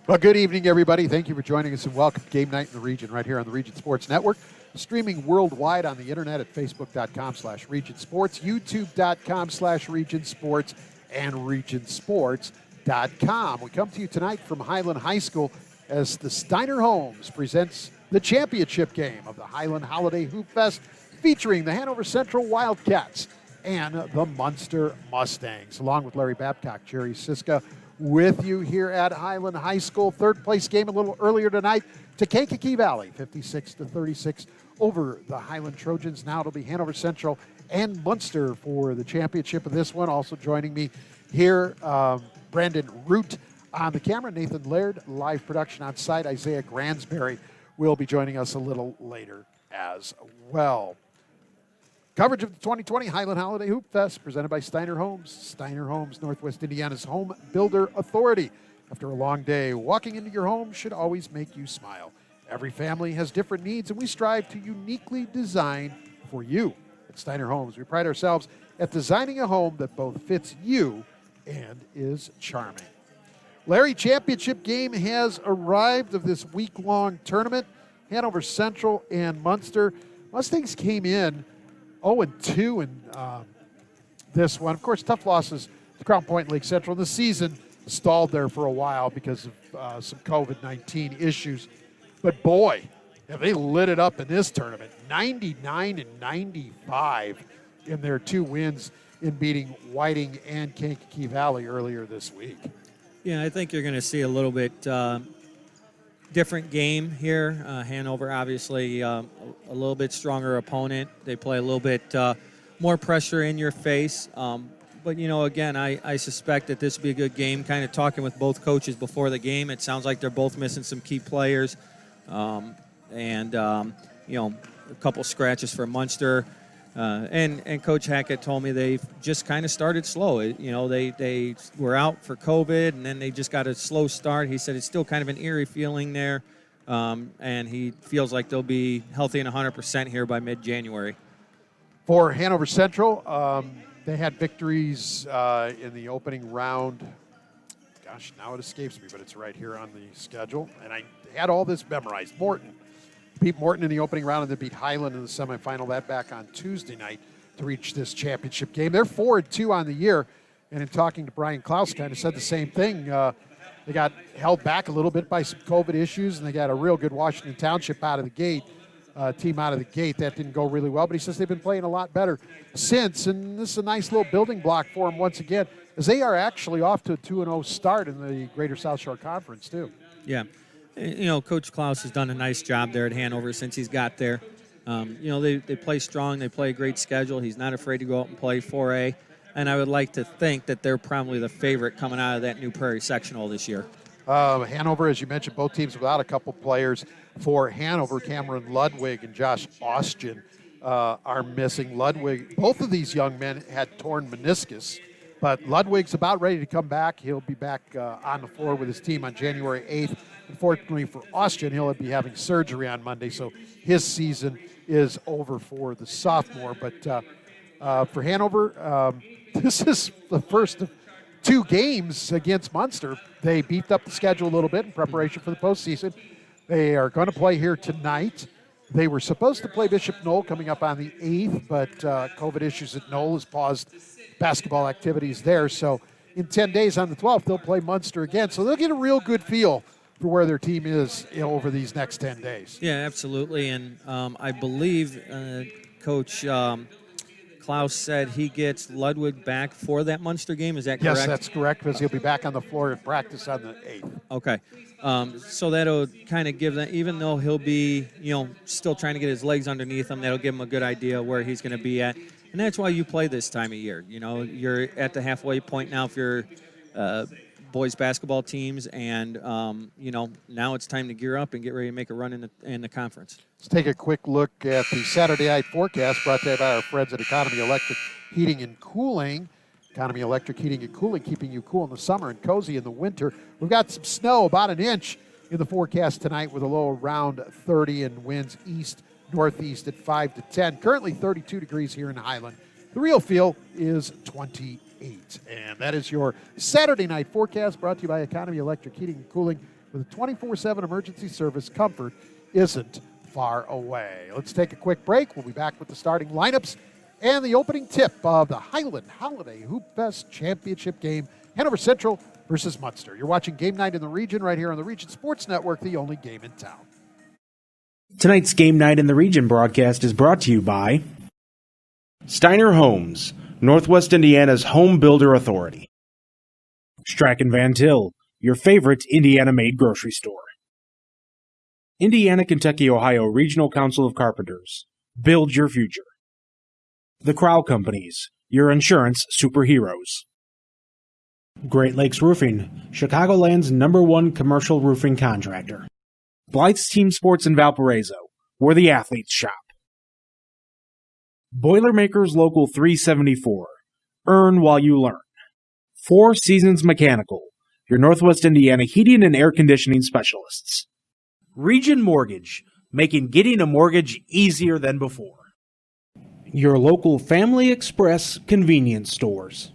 Well, good evening, everybody. Thank you for joining us and welcome to Game Night in the Region right here on the Region Sports Network. Streaming worldwide on the internet at facebook.com/Region Sports, youtube.com/Region Sports, and regionsports.com. We come to you tonight from Highland High School as the Steiner Homes presents the championship game of the Highland Holiday Hoopfest featuring the Hanover Central Wildcats and the Munster Mustangs. Along with Larry Babcock, Jerry Siska, with you here at Highland High School. Third place game a little earlier tonight to Kankakee Valley, 56-36 over the Highland Trojans. Now it'll be Hanover Central and Munster for the championship of this one. Also joining me here, Brandon Root on the camera, Nathan Laird, live production on site. Isaiah Gransberry will be joining us a little later as well. Coverage of the 2020 Highland Holiday Hoop Fest presented by Steiner Homes. Steiner Homes, Northwest Indiana's home builder authority. After a long day, walking into your home should always make you smile. Every family has different needs, and we strive to uniquely design for you. At Steiner Homes, we pride ourselves at designing a home that both fits you and is charming. Larry, championship game has arrived of this week-long tournament. Hanover Central and Munster. Mustangs came in 0-2 in this one. Of course, tough losses to Crown Point and Lake Central. The season stalled there for a while because of some COVID-19 issues. But boy, have they lit it up in this tournament. 99-95 in their two wins in beating Whiting and Kankakee Valley earlier this week. Yeah, I think you're going to see a little bit different game here. Hanover, obviously, a little bit stronger opponent. They play a little bit more pressure in your face. But, you know, again, I suspect that this will be a good game. Kind of talking with both coaches before the game, it sounds like they're both missing some key players. You know, a couple scratches for Munster. And Coach Hackett told me they've just kind of started slow. You know, they were out for COVID, and then they just got a slow start. He said it's still kind of an eerie feeling there, and he feels like they'll be healthy and 100% here by mid-January. For Hanover Central, they had victories in the opening round. Gosh, now it escapes me, but it's right here on the schedule. And I had all this memorized. Morton beat Morton in the opening round and then beat Highland in the semifinal. That back on Tuesday night to reach this championship game. They're 4-2 on the year. And in talking to Brian Klaus, kind of said the same thing. They got held back a little bit by some COVID issues, and they got a real good Washington Township out of the gate. Team out of the gate. That didn't go really well, but he says they've been playing a lot better since, and this is a nice little building block for them once again, as they are actually off to a 2-0 start in the Greater South Shore Conference, too. Yeah. You know, Coach Klaus has done a nice job there at Hanover since he's got there. You know, they play strong. They play a great schedule. He's not afraid to go out and play 4A, and I would like to think that they're probably the favorite coming out of that New Prairie sectional this year. Hanover, as you mentioned, both teams without a couple players. For Hanover, Cameron Ludwig and Josh Austin are missing. Ludwig, both of these young men had torn meniscus, but Ludwig's about ready to come back. He'll be back on the floor with his team on January 8th. Unfortunately for Austin, he'll be having surgery on Monday, so his season is over for the sophomore. But for Hanover, this is the first of two games against Munster. They beefed up the schedule a little bit in preparation for the postseason. They are going to play here tonight. They were supposed to play Bishop Knoll coming up on the 8th, but COVID issues at Knoll has paused basketball activities there. So in 10 days on the 12th, they'll play Munster again. So they'll get a real good feel for where their team is, you know, over these next 10 days. Yeah, absolutely. And I believe Coach Klaus said he gets Ludwig back for that Munster game. Is that correct? Yes, that's correct, because he'll be back on the floor at practice on the 8th. Okay. So that'll kind of give them, even though he'll be, you know, still trying to get his legs underneath him, that'll give him a good idea where he's going to be at. And that's why you play this time of year. You know, you're at the halfway point now for your boys basketball teams, and, you know, now it's time to gear up and get ready to make a run in the conference. Let's take a quick look at the Saturday night forecast brought to you by our friends at Economy Electric Heating and Cooling. Economy Electric Heating and Cooling, keeping you cool in the summer and cozy in the winter. We've got some snow, about an inch in the forecast tonight with a low around 30 and winds east-northeast at 5 to 10. Currently 32 degrees here in Highland. The real feel is 28. And that is your Saturday night forecast brought to you by Economy Electric Heating and Cooling, with a 24/7 emergency service, comfort isn't far away. Let's take a quick break. We'll be back with the starting lineups and the opening tip of the Highland Holiday Hoopfest Championship game, Hanover Central versus Munster. You're watching Game Night in the Region right here on the Region Sports Network, the only game in town. Tonight's Game Night in the Region broadcast is brought to you by Steiner Homes, Northwest Indiana's home builder authority. Strachan Van Til, your favorite Indiana-made grocery store. Indiana, Kentucky, Ohio Regional Council of Carpenters. Build your future. The Crowell Companies, your insurance superheroes. Great Lakes Roofing, Chicagoland's #1 commercial roofing contractor. Blythe's Team Sports in Valparaiso, where the athletes shop. Boilermakers Local 374, earn while you learn. Four Seasons Mechanical, your Northwest Indiana heating and air conditioning specialists. Region Mortgage, making getting a mortgage easier than before. Your local Family Express convenience stores.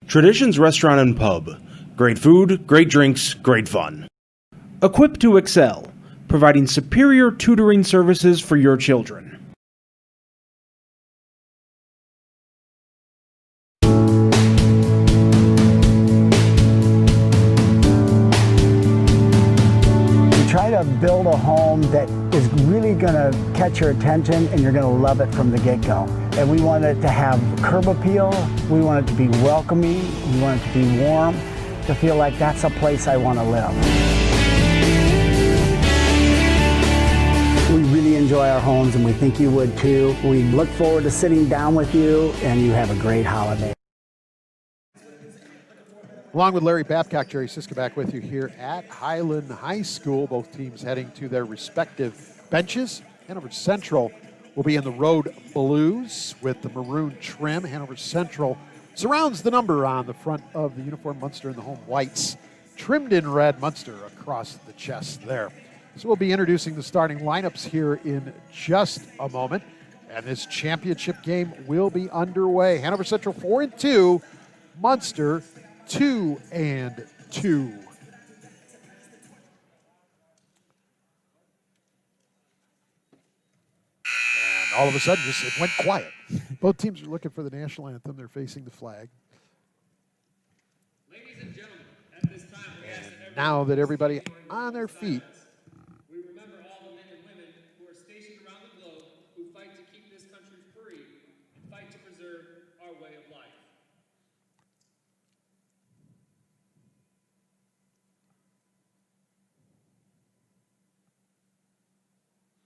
Traditions Restaurant and Pub, great food, great drinks, great fun. Equipped to excel, providing superior tutoring services for your children. Try to build a home that is really going to catch your attention and you're going to love it from the get-go. And we want it to have curb appeal, we want it to be welcoming, we want it to be warm, to feel like that's a place I want to live. We really enjoy our homes and we think you would too. We look forward to sitting down with you and you have a great holiday. Along with Larry Babcock, Jerry Siska back with you here at Highland High School. Both teams heading to their respective benches. Hanover Central will be in the road blues with the maroon trim. Hanover Central surrounds the number on the front of the uniform. Munster in the home whites, trimmed in red. Munster across the chest there. So we'll be introducing the starting lineups here in just a moment. And this championship game will be underway. Hanover Central 4-2, Munster 2-2. And all of a sudden, it went quiet. Both teams are looking for the national anthem. They're facing the flag. Ladies and gentlemen, at this time, we ask that Now that everybody on their feet, we remember all the men and women who are stationed around the globe who fight to keep this country free and fight to preserve our way of life.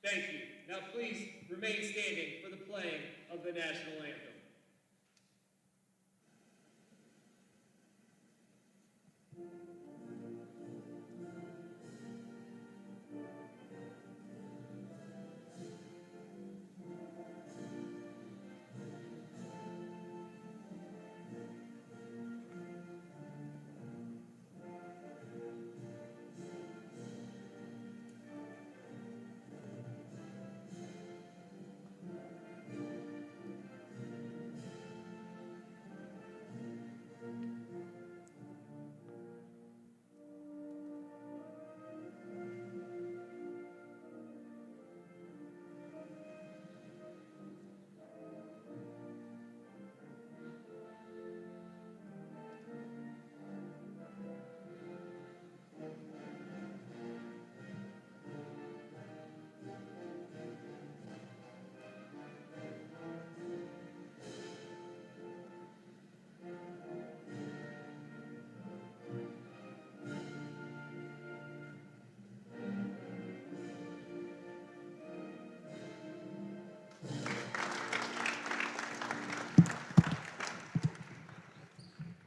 Thank you. Now please remain standing for the playing of the national anthem.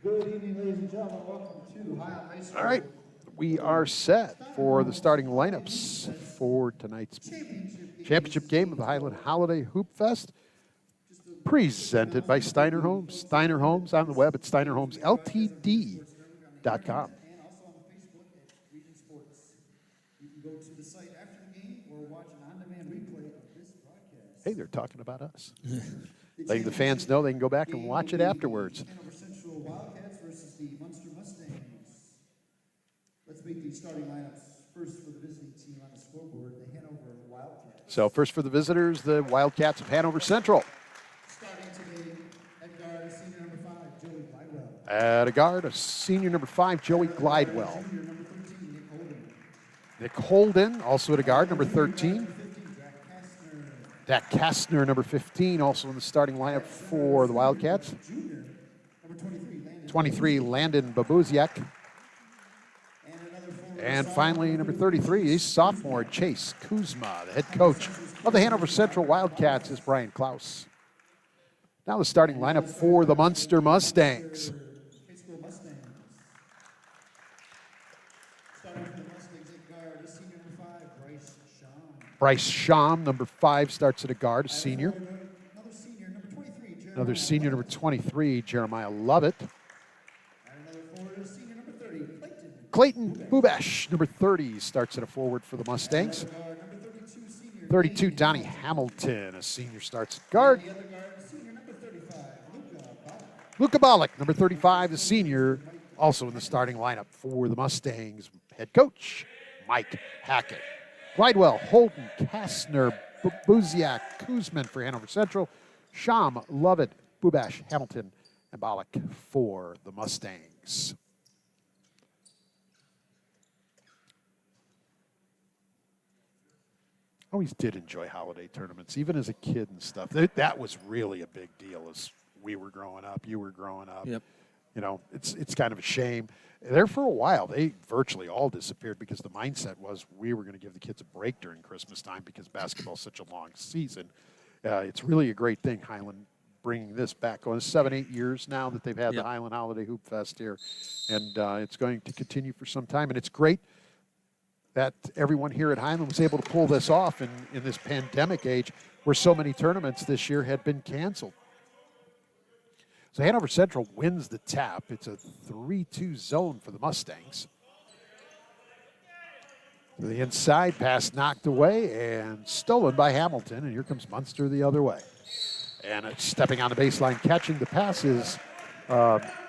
Good evening, ladies and gentlemen. Welcome to Highland High School. all right, we are set for the starting lineups for tonight's championship game of the Highland Holiday Hoopfest, presented by Steiner Homes. Steiner Homes on the web at steinerhomesltd.com. And also on Facebook at Region Sports. You can go to the site after the game or watch an on-demand replay of this broadcast. Hey, they're talking about us. Letting the fans know they can go back and watch it afterwards. Hanover Central Wildcats versus the Munster Mustangs. Let's begin. anticipate the starting lineups. First for the visiting team on the scoreboard, the Hanover Wildcats. So first for the visitors, the Wildcats of Hanover Central. Starting today at guard, senior number 5, Joey Glidewell. At a guard, a senior number 5, Joey Glidewell. Junior number 13, Nick Holden. Nick Holden, also at a guard, number 13. Number 15, Jack Kastner. Dak Kastner, number 15, also in the starting lineup for the Wildcats. Junior number 23, Landon. 23, Landon Babuziak. And another forward. And finally, number 33, sophomore Chase Kuzma. The head coach of the Hanover Central Wildcats is Brian Klaus. Now the starting lineup for the Munster Mustangs. High school Mustangs. Starting for the Mustangs at guard, senior number 5, Bryce Shaw. Bryce Sham, number 5, starts at a guard, a senior. Another senior, number 23, Jeremiah. Another senior, number 23, Jeremiah Lovett. And another forward, senior number 30, Clayton Bubash, number 30, starts at a forward for the Mustangs. guard, number 32, senior. 32, Donnie Hamilton, a senior, starts at guard. The other guard, senior number 35, Luca Bach. Luka Bollock, number 35, the senior, also in the starting lineup for the Mustangs. Head coach, Mike Hackett. Glidewell, Holden, Kastner, Buziak, Kuzman for Hanover Central, Sham, Lovett, Bubash, Hamilton, and Bollock for the Mustangs. Always did enjoy holiday tournaments, even as a kid and stuff. That was really a big deal as we were growing up, you were growing up. Yep. You know, it's kind of a shame. There for a while, they virtually all disappeared because the mindset was we were going to give the kids a break during Christmas time because basketball is such a long season. It's really a great thing, Highland bringing this back. Going 7-8 years now that they've had the Highland Holiday Hoopfest here, and it's going to continue for some time. And it's great that everyone here at Highland was able to pull this off in this pandemic age where so many tournaments this year had been canceled. So Hanover Central wins the tap. It's a 3-2 zone for the Mustangs. The inside pass knocked away and stolen by Hamilton, and here comes Munster the other way. And it's stepping on the baseline, catching the pass is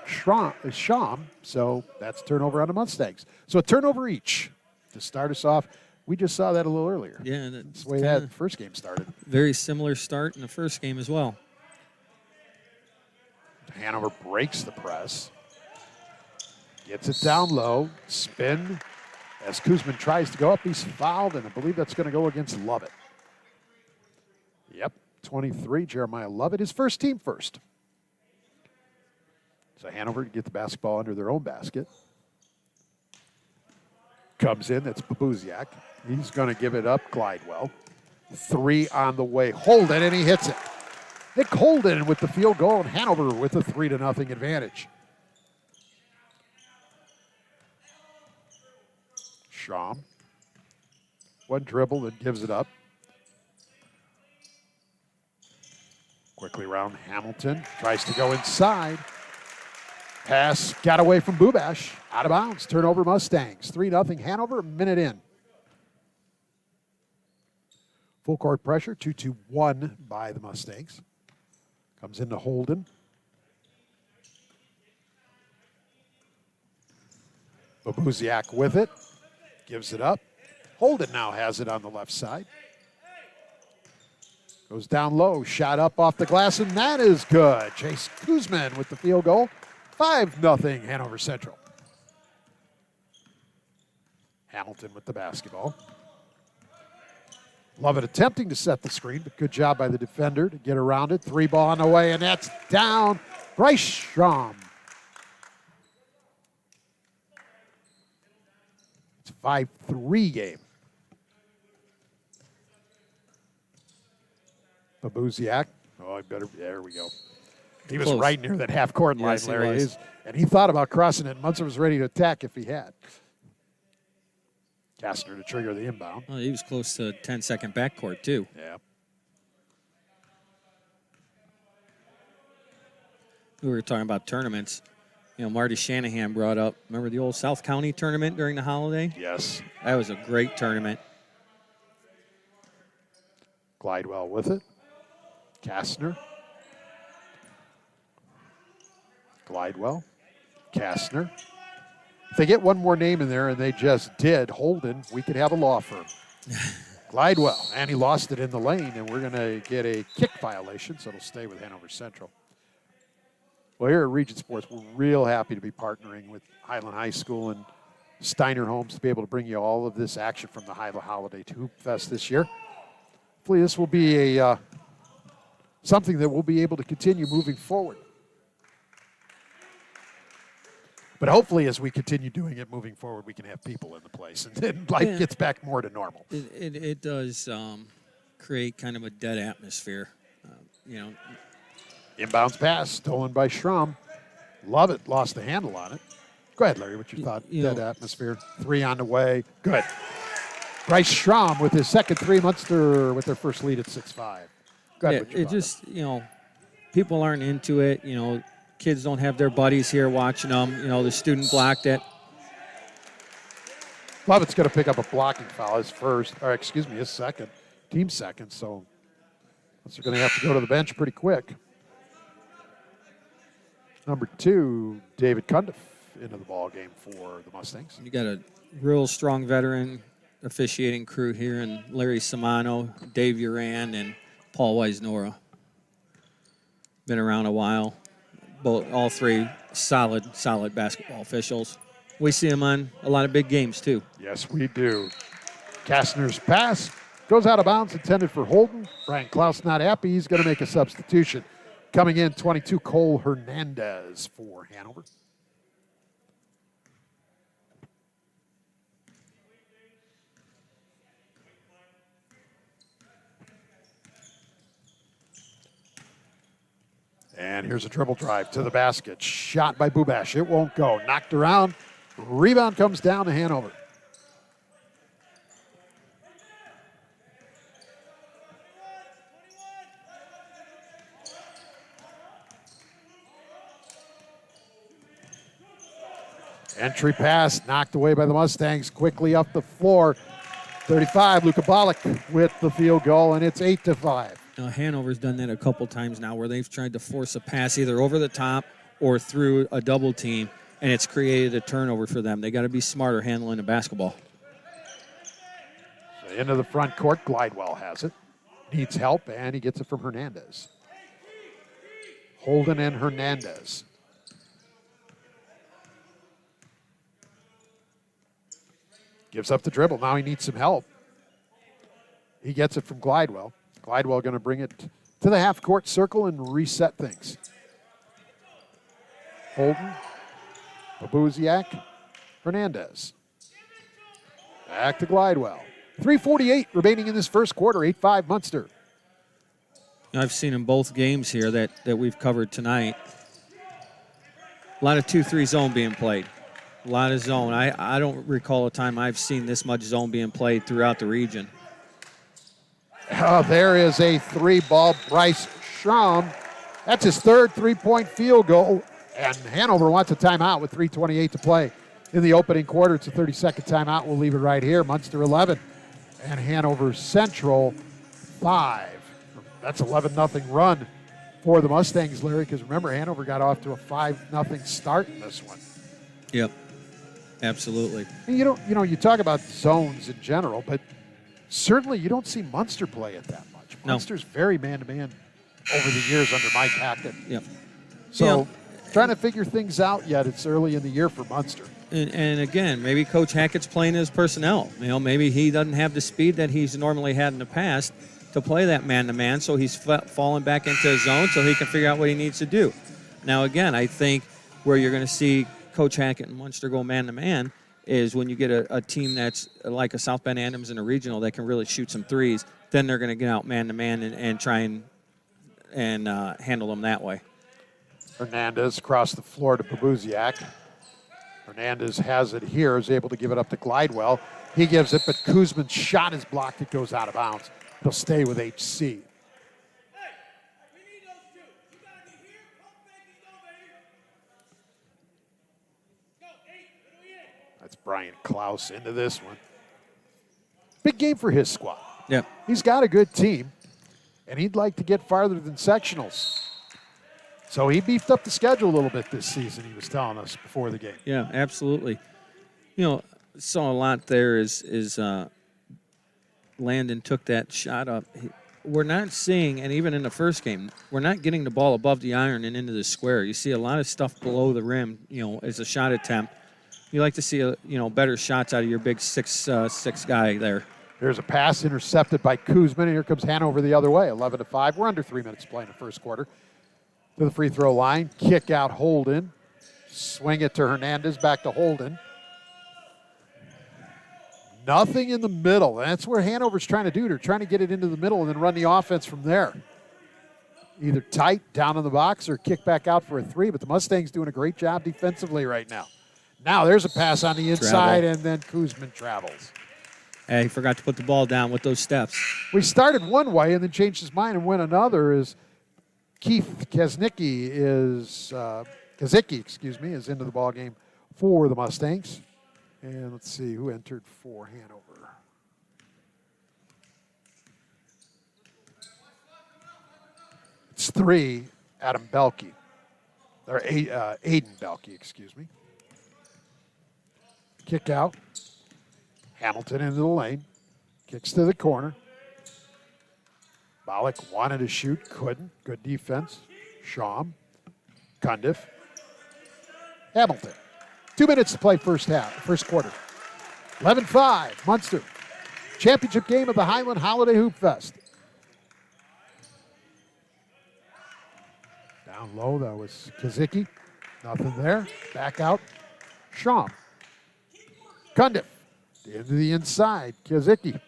Sham, so that's turnover on the Mustangs. So a turnover each to start us off. We just saw that a little earlier. Yeah, That's the way that first game started. Very similar start in the first game as well. Hanover breaks the press. Gets it down low. Spin. As Kuzman tries to go up, he's fouled, and I believe that's going to go against Lovett. Yep, 23, Jeremiah Lovett, his first team first. So Hanover to get the basketball under their own basket. Comes in, that's Babuziak. He's going to give it up, Glidewell. 3 on the way. Holden, and he hits it. Nick Holden with the field goal, and Hanover with a 3-0 advantage. Sham. One dribble, then gives it up. Quickly around Hamilton. Tries to go inside. Pass got away from Bubash. Out of bounds. Turnover Mustangs. 3-0 Hanover, a minute in. Full court pressure. 2-2-1 by the Mustangs. Comes into Holden. Babuziak with it. Gives it up. Holden now has it on the left side. Goes down low. Shot up off the glass, and that is good. Chase Kuzman with the field goal. 5-0 Hanover Central. Hamilton with the basketball. Lovett attempting to set the screen, but good job by the defender to get around it. 3 ball on the way, and that's down. Bryce Strom. It's a 5-3 game. Babuziak. Oh, I better. There we go. He was Close. right near that half-court line, Yes, he Larry. was. And he thought about crossing it. Munster was ready to attack if he had. Kastner to trigger the inbound. Oh, he was close to 10-second backcourt, too. Yeah. We were talking about tournaments. You know, Marty Shanahan brought up, remember the old South County tournament during the holiday? Yes. That was a great tournament. Glidewell with it. Kastner. Glidewell. Kastner. If they get one more name in there, and they just did, Holden, we could have a law firm. Glidewell, and he lost it in the lane, and we're going to get a kick violation, so it'll stay with Hanover Central. Well, here at Region Sports, we're real happy to be partnering with Highland High School and Steiner Homes to be able to bring you all of this action from the Highland Holiday Hoopfest this year. Hopefully this will be a something that we'll be able to continue moving forward. But hopefully as we continue doing it moving forward, we can have people in the place and then life gets back more to normal. It does create kind of a dead atmosphere, Inbounds pass, stolen by Schramm. Love it, lost the handle on it. Go ahead, Larry, what you thought? Dead atmosphere, 3 on the way. Good. Bryce Schramm with his second 3, Munster with their first lead at 6-5. Go ahead, it just, people aren't into it. Kids don't have their buddies here watching them. The student blocked it. Lovett's going to pick up a blocking foul, his second, team second. So they're going to have to go to the bench pretty quick. Number 2, David Cundiff into the ball game for the Mustangs. You got a real strong veteran officiating crew here, and Larry Samano, Dave Uran, and Paul Weisnora. Been around a while. All 3 solid basketball officials. We see them on a lot of big games, too. Yes, we do. Kastner's pass goes out of bounds, intended for Holden. Brian Klaus not happy. He's going to make a substitution. Coming in, 22, Cole Hernandez for Hanover. And here's a dribble drive to the basket. Shot by Bubash. It won't go. Knocked around. Rebound comes down to Hanover. Entry pass knocked away by the Mustangs. Quickly up the floor. 35, Luka Bolek with the field goal, and it's 8-5. Hanover's done that a couple times now where they've tried to force a pass either over the top or through a double team, and it's created a turnover for them. They got to be smarter handling the basketball. So into the front court, Glidewell has it. Needs help, and he gets it from Hernandez. Holden and Hernandez. Gives up the dribble. Now he needs some help. He gets it from Glidewell. Glidewell going to bring it to the half-court circle and reset things. Holden, Babuziak, Hernandez. Back to Glidewell. 3:48 remaining in this first quarter, 8-5 Munster. I've seen in both games here that we've covered tonight, a lot of 2-3 zone being played. A lot of zone. I don't recall a time I've seen this much zone being played throughout the region. There is a 3-ball Bryce Schramm. That's his third 3-point field goal. And Hanover wants a timeout with 3:28 to play in the opening quarter. It's a 30-second timeout. We'll leave it right here. Munster 11 and Hanover Central 5. That's 11-0 run for the Mustangs, Larry, because remember, Hanover got off to a 5-0 start in this one. Yep, absolutely. And you talk about zones in general, but certainly you don't see Munster play it that much. No. Munster's very man-to-man over the years under Mike Hackett. Yep. So trying to figure things out yet. It's early in the year for Munster. And again, maybe Coach Hackett's playing his personnel. Maybe he doesn't have the speed that he's normally had in the past to play that man-to-man, so he's falling back into his zone so he can figure out what he needs to do. Now, again, I think where you're going to see Coach Hackett and Munster go man-to-man is when you get a team that's like a South Bend Adams in a regional that can really shoot some threes, then they're going to get out man-to-man and try and handle them that way. Hernandez across the floor to Babuziak. Hernandez has it here, is able to give it up to Glidewell. He gives it, but Kuzman's shot is blocked. It goes out of bounds. He'll stay with HC. That's Brian Klaus into this one. Big game for his squad. Yep. He's got a good team, and he'd like to get farther than sectionals. So he beefed up the schedule a little bit this season, he was telling us before the game. Yeah, absolutely. Saw a lot there is Landon took that shot up. We're not seeing, and even in the first game, we're not getting the ball above the iron and into the square. You see a lot of stuff below the rim, as a shot attempt. You like to see, better shots out of your big 6'6" guy there. There's a pass intercepted by Kuzman, and here comes Hanover the other way, 11-5. We're under 3 minutes to play in the first quarter. To the free throw line, kick out Holden. Swing it to Hernandez, back to Holden. Nothing in the middle. That's where Hanover's trying to do. They're trying to get it into the middle and then run the offense from there. Either tight, down in the box, or kick back out for a three, but the Mustangs doing a great job defensively right now. Now there's a pass on the inside, and then Kuzman travels. Hey, he forgot to put the ball down with those steps. We started one way and then changed his mind and went another. Is Keith Kazicki is into the ball game for the Mustangs. And let's see who entered for Hanover. It's 3, Adam Belke. Or Aiden Belke, excuse me. Kick out. Hamilton into the lane. Kicks to the corner. Bollock wanted to shoot, couldn't. Good defense. Shawm. Cundiff. Hamilton. 2 minutes to play first quarter. 11-5, Munster. Championship game of the Highland Holiday Hoopfest. Down low, that was Kazicki. Nothing there. Back out. Shawm. Cundiff. Into the inside. Kazicki.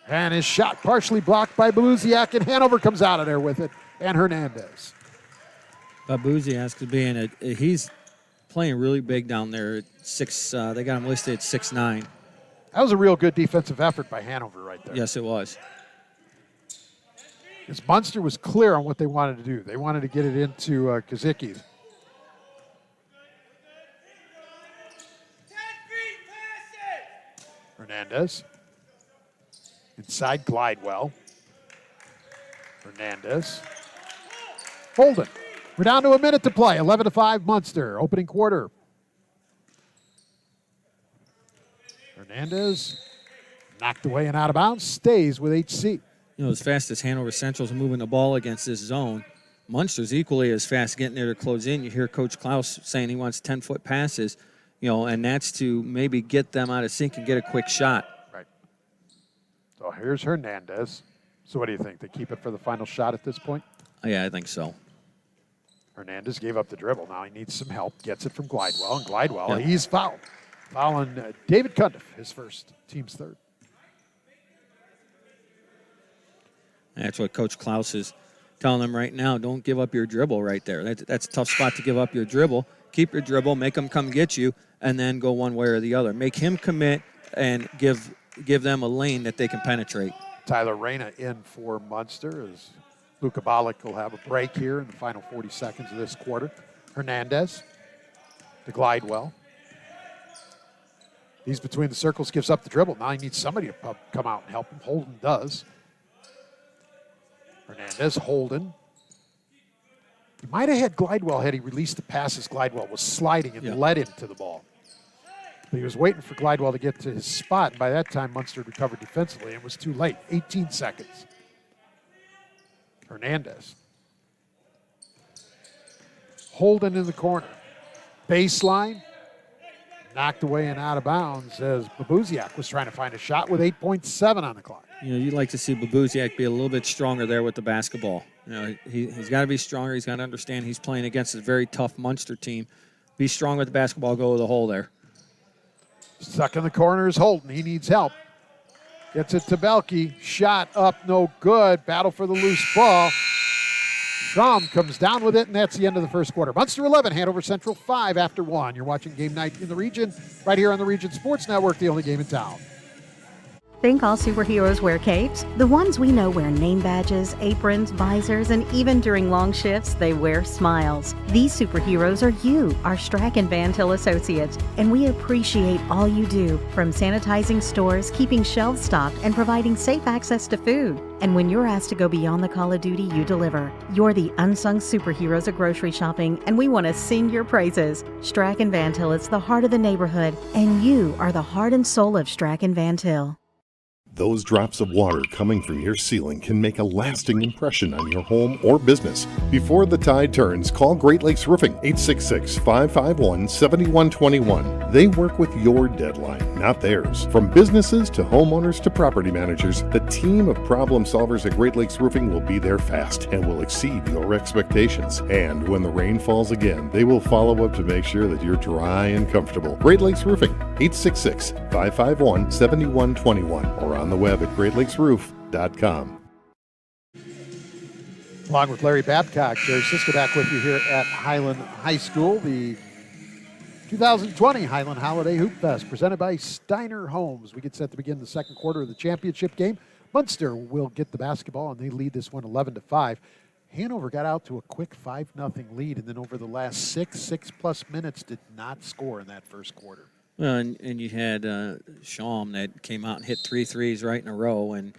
And his shot partially blocked by Beluziak, and Hanover comes out of there with it. And Hernandez. Beluziak he's playing really big down there at 6. They got him listed at 6'9". That was a real good defensive effort by Hanover right there. Yes, it was. Because Munster was clear on what they wanted to do. They wanted to get it into Kazicki. Hernandez. Inside Glidewell. Hernandez. Holden. We're down to a minute to play. 11-5 Munster. Opening quarter. Hernandez knocked away and out of bounds. Stays with HC. As fast as Hanover Central's moving the ball against this zone, Munster's equally as fast getting there to close in. You hear Coach Klaus saying he wants 10-foot passes, and that's to maybe get them out of sync and get a quick shot. Right. So here's Hernandez. So what do you think? They keep it for the final shot at this point? Yeah, I think so. Hernandez gave up the dribble. Now he needs some help. Gets it from Glidewell. And Glidewell, he's fouled. Fouling David Cundiff, his first, team's third. That's what Coach Klaus is telling them right now. Don't give up your dribble right there. That's a tough spot to give up your dribble. Keep your dribble, make them come get you, and then go one way or the other. Make him commit and give them a lane that they can penetrate. Tyler Reyna in for Munster as Luka Bollock will have a break here in the final 40 seconds of this quarter. Hernandez to Glidewell. He's between the circles, gives up the dribble. Now he needs somebody to come out and help him. Holden does. Hernandez, Holden. He might have had Glidewell had he released the passes. Glidewell was sliding and led him to the ball. But he was waiting for Glidewell to get to his spot. And by that time, Munster recovered defensively and was too late. 18 seconds. Hernandez. Holden in the corner. Baseline. Knocked away and out of bounds as Beluziak was trying to find a shot with 8.7 on the clock. You'd like to see Beluziak be a little bit stronger there with the basketball. He's got to be stronger. He's got to understand he's playing against a very tough Munster team. Be strong with the basketball. Go to the hole there. Stuck in the corner is Holden. He needs help. Gets it to Belke. Shot up, no good. Battle for the loose ball. Shawm comes down with it, and that's the end of the first quarter. Munster 11, Hanover Central 5 after 1. You're watching Game Night in the Region right here on the Region Sports Network, the only game in town. Think all superheroes wear capes? The ones we know wear name badges, aprons, visors, and even during long shifts, they wear smiles. These superheroes are you, our Strack and Van Til associates, and we appreciate all you do, from sanitizing stores, keeping shelves stocked, and providing safe access to food. And when you're asked to go beyond the call of duty, you deliver. You're the unsung superheroes of grocery shopping, and we want to sing your praises. Strack and Van Til is the heart of the neighborhood, and you are the heart and soul of Strack and Van Til. Those drops of water coming from your ceiling can make a lasting impression on your home or business. Before the tide turns, call Great Lakes Roofing, 866-551-7121. They work with your deadline, not theirs. From businesses to homeowners to property managers, the team of problem solvers at Great Lakes Roofing will be there fast and will exceed your expectations. And when the rain falls again, they will follow up to make sure that you're dry and comfortable. Great Lakes Roofing, 866-551-7121, or on the web at greatlakesroof.com. Along with Larry Babcock, Jerry Siska back with you here at Highland High School. The 2020 Highland Holiday Hoopfest presented by Steiner Homes. We get set to begin the second quarter of the championship game. Munster will get the basketball, and they lead this one 11-5. Hanover got out to a quick 5-0 lead, and then over the last six-plus minutes did not score in that first quarter. Well, and you had Shawm that came out and hit 3 threes right in a row, and,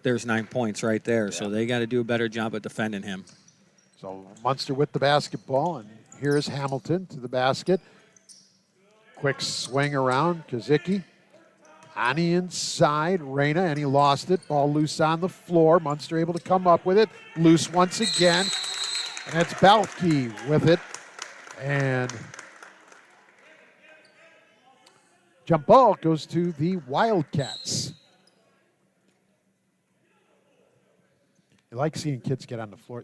there's 9 points right there. Yeah. So they got to do a better job at defending him. So Munster with the basketball, and here is Hamilton to the basket. Quick swing around, Kazicki. On the inside, Reyna, and he lost it. Ball loose on the floor. Munster able to come up with it. Loose once again. And that's Balke with it. And jump ball goes to the Wildcats. You like seeing kids get on the floor.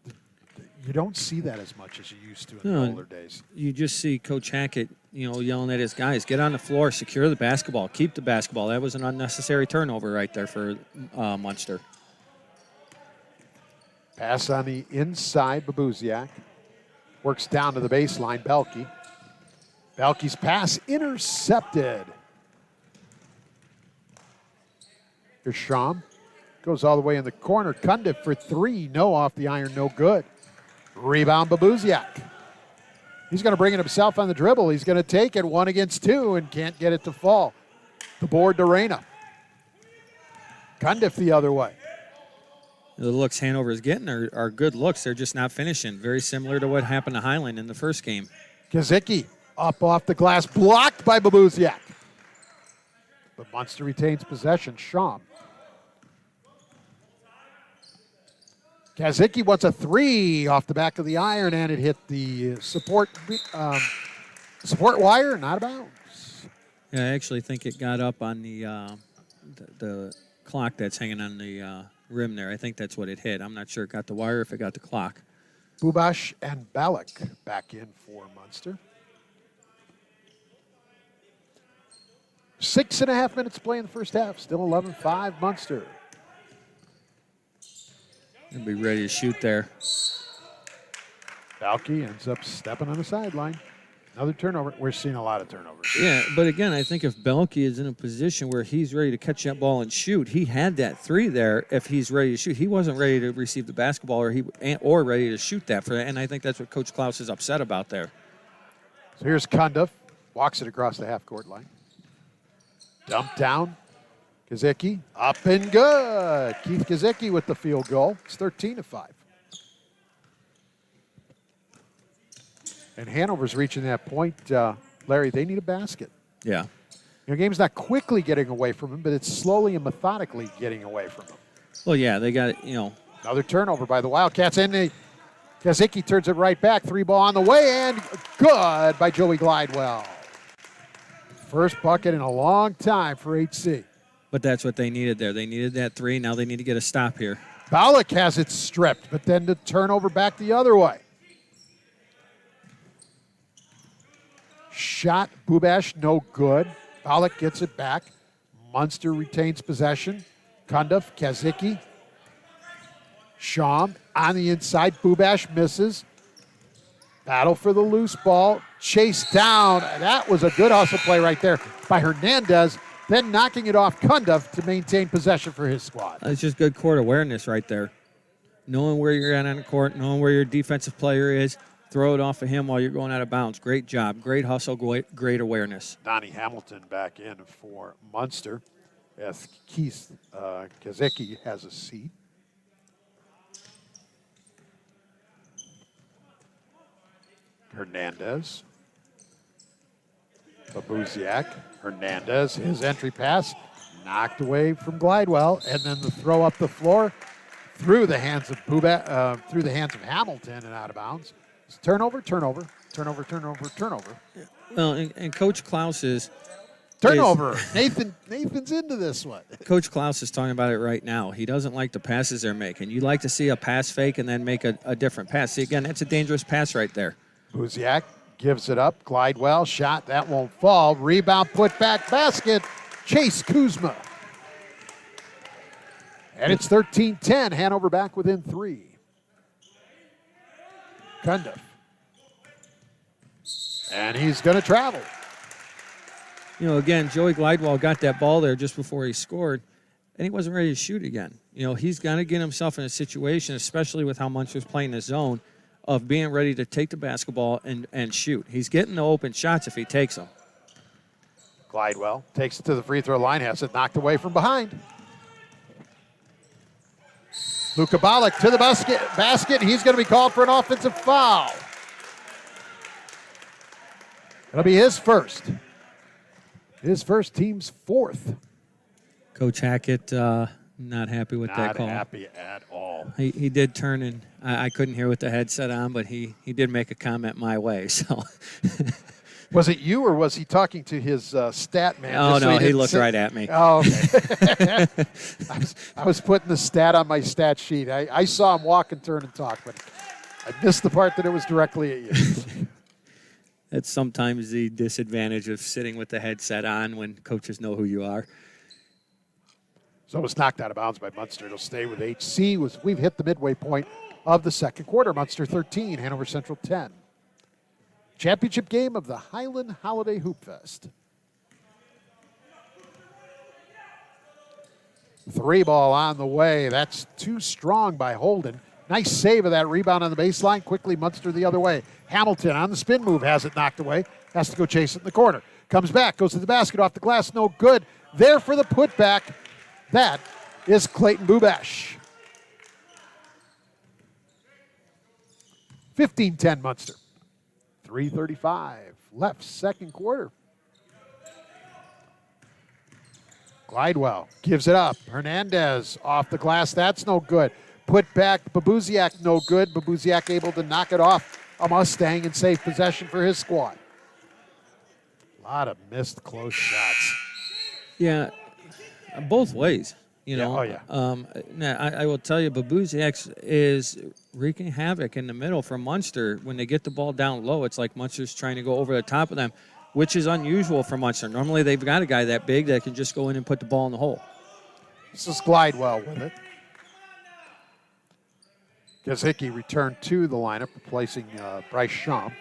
You don't see that as much as you used to in the older days. You just see Coach Hackett, yelling at his guys, get on the floor, secure the basketball, keep the basketball. That was an unnecessary turnover right there for Munster. Pass on the inside, Babuziak. Works down to the baseline, Belke. Belke's pass intercepted. Here's Shawm. Goes all the way in the corner. Cundiff for 3. No off the iron, no good. Rebound, Babuziak. He's going to bring it himself on the dribble. He's going to take it 1 against 2 and can't get it to fall. The board to Reyna. Cundiff the other way. The looks Hanover is getting are good looks. They're just not finishing. Very similar to what happened to Highland in the first game. Kazicki up off the glass, blocked by Babuziak. But Munster retains possession. Shawm. Kazicki wants a 3 off the back of the iron, and it hit the support wire, not out of bounds. Yeah, I actually think it got up on the clock that's hanging on the rim there. I think that's what it hit. I'm not sure it got the wire, if it got the clock. Bubash and Ballack back in for Munster. 6.5 minutes to play in the first half. Still 11-5 Munster. He'll be ready to shoot there. Balke ends up stepping on the sideline. Another turnover. We're seeing a lot of turnovers. Yeah, but again, I think if Belke is in a position where he's ready to catch that ball and shoot, he had that 3 there. If he's ready to shoot, he wasn't ready to receive the basketball or ready to shoot that for that. And I think that's what Coach Klaus is upset about there. So here's Cundiff. Walks it across the half-court line. Dump down. Kazicki up and good. Keith Kazicki with the field goal. It's 13-5. And Hanover's reaching that point. Larry, they need a basket. Yeah. Your game's not quickly getting away from him, but it's slowly and methodically getting away from him. Well, yeah, they got it, Another turnover by the Wildcats, and Kazicki turns it right back. 3 ball on the way, and good by Joey Glidewell. First bucket in a long time for HC. But that's what they needed there. They needed that 3. Now they need to get a stop here. Ballack has it stripped, but then the turnover back the other way. Shot, Bubash, no good. Ballack gets it back. Munster retains possession. Cundiff, Kazicki. Shawm on the inside. Bubash misses. Battle for the loose ball. Chase down. That was a good hustle play right there by Hernandez. then knocking it off Cundiff to maintain possession for his squad. It's just good court awareness right there. Knowing where you're at on the court, knowing where your defensive player is, throw it off of him while you're going out of bounds. Great job. Great hustle, great awareness. Donnie Hamilton back in for Munster as Keith Kazicki has a seat. Hernandez. Babuziak. Hernandez, his entry pass knocked away from Glidewell, and then the throw up the floor through the hands of Hamilton and out of bounds. It's turnover. Well, and Coach Klaus is turnover. Nathan's into this one. Coach Klaus is talking about it right now. He doesn't like the passes they're making. You like to see a pass fake and then make a different pass. See, again, that's a dangerous pass right there. Buziak gives it up. Glidewell shot. That won't fall. Rebound, put back, basket. Chase Kuzma. And it's 13-10. Hanover back within 3. Cundiff. And he's going to travel. You know, again, Joey Glidewell got that ball there just before he scored, and he wasn't ready to shoot again. You know, he's got to get himself in a situation, especially with how Munster's playing the zone, of being ready to take the basketball and shoot. He's getting the open shots if he takes them. Glidewell takes it to the free throw line, has it knocked away from behind. Luka Balic to the basket. He's going to be called for an offensive foul. It'll be his first. His first, team's fourth. Coach Hackett not happy with that call. Not happy at all. He did turn, and I couldn't hear with the headset on, but he did make a comment my way. So, was it you, or was he talking to his stat man? Oh, no, he looked right at me. Oh, okay. I was putting the stat on my stat sheet. I saw him walk and turn and talk, but I missed the part that it was directly at you. That's sometimes the disadvantage of sitting with the headset on when coaches know who you are. So it was knocked out of bounds by Munster. It'll stay with HC. We've hit the midway point of the second quarter. Munster 13, Hanover Central 10. Championship game of the Highland Holiday Hoopfest. 3 ball on the way. That's too strong by Holden. Nice save of that rebound on the baseline. Quickly Munster the other way. Hamilton on the spin move has it knocked away. Has to go chase it in the corner. Comes back, goes to the basket, off the glass, no good. There for the putback. That is Clayton Bubash. 15-10 Munster. 3:35 left, second quarter. Glidewell gives it up. Hernandez off the glass. That's no good. Put back. Babuziak no good. Babuziak able to knock it off a Mustang and save possession for his squad. A lot of missed close shots. Yeah, both ways. You know. Yeah, oh, yeah. Now, I will tell you, Babuziak is wreaking havoc in the middle for Munster. When they get the ball down low, it's like Munster's trying to go over the top of them, which is unusual for Munster. Normally, they've got a guy that big that can just go in and put the ball in the hole. This is Glidewell with it. Gazicki returned to the lineup, replacing Bryce Shum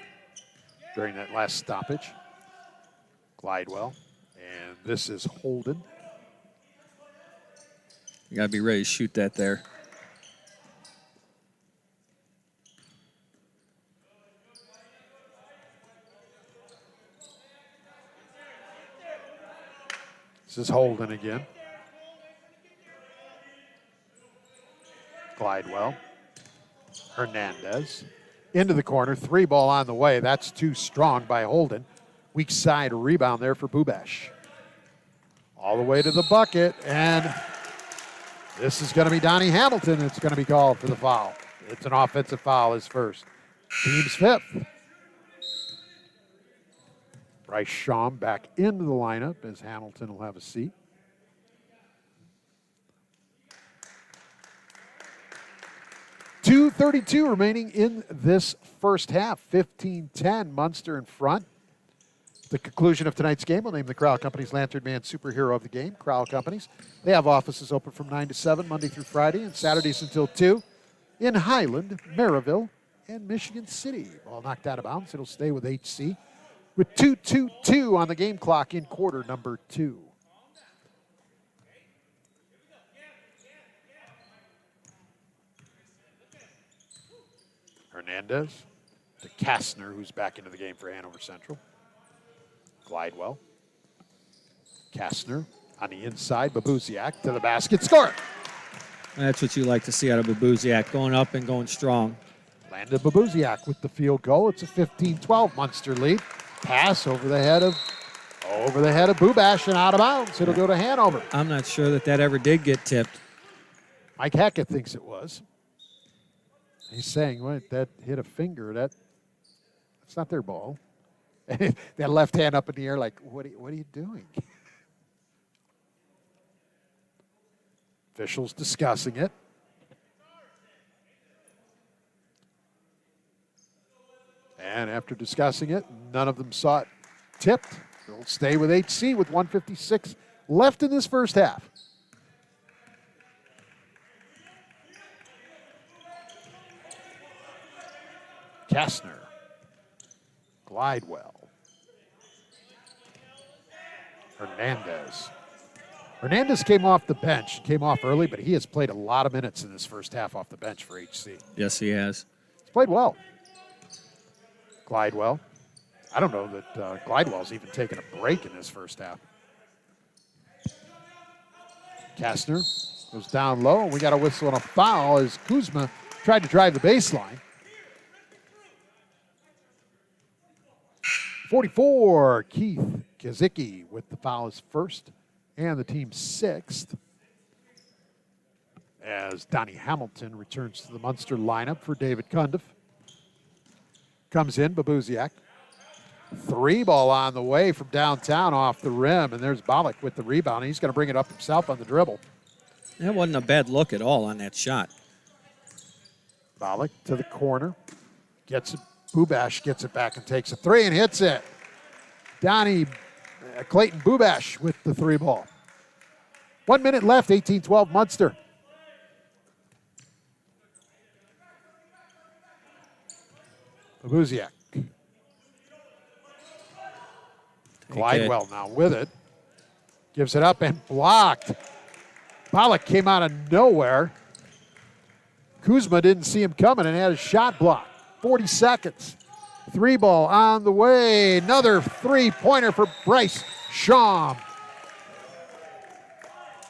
during that last stoppage. Glidewell, and this is Holden. You got to be ready to shoot that there. This is Holden again. Glidewell. Hernandez. Into the corner. 3 ball on the way. That's too strong by Holden. Weak side rebound there for Bubash. All the way to the bucket. And this is going to be Donnie Hamilton that's going to be called for the foul. It's an offensive foul, his first. Team's 5th. Bryce Shum back into the lineup as Hamilton will have a seat. .232 remaining in this first half. 15-10, Munster in front. The conclusion of tonight's game, we'll name the Crowell Companies Lantern Man Superhero of the Game. Crowell Companies. They have offices open from 9 to 7, Monday through Friday, and Saturdays until 2 in Highland, Maryville, and Michigan City. Ball knocked out of bounds. It'll stay with HC with 2:22 on the game clock in quarter number 2. Hernandez to Kastner, who's back into the game for Hanover Central. Glidewell. Kastner on the inside. Babuziak to the basket. Score! That's what you like to see out of Babuziak, going up and going strong. Landed Babuziak with the field goal. It's a 15-12 Munster lead. Pass over the head of Bubash and out of bounds. It'll go to Hanover. I'm not sure that ever did get tipped. Mike Hackett thinks it was. He's saying, "Wait, that hit a finger. That's not their ball." And that left hand up in the air, like, what are you doing? Officials discussing it. And after discussing it, none of them saw it tipped. They'll stay with HC with 1:56 left in this first half. Kastner. Glidewell. Hernandez. Hernandez came off the bench. Came off early, but he has played a lot of minutes in this first half off the bench for HC. Yes, he has. He's played well. Glidewell. I don't know that Glidewell's even taken a break in this first half. Kastner goes down low, and we got a whistle and a foul as Kuzma tried to drive the baseline. 44, Keith Kazicki with the foul is first, and the team's sixth. As Donnie Hamilton returns to the Munster lineup for David Cundiff. Comes in, Babuziak. Three ball on the way from downtown off the rim, and there's Bollock with the rebound. He's going to bring it up himself on the dribble. That wasn't a bad look at all on that shot. Bollock to the corner. Gets it. Bubash gets it back and takes a three and hits it. Clayton Bubash with the three ball. 1 minute left, 18-12 Munster. Babuziak. Glidewell now with it. Gives it up and blocked. Bollock came out of nowhere. Kuzma didn't see him coming and had a shot blocked. 40 seconds. Three ball on the way. Another three-pointer for Bryce Schaum.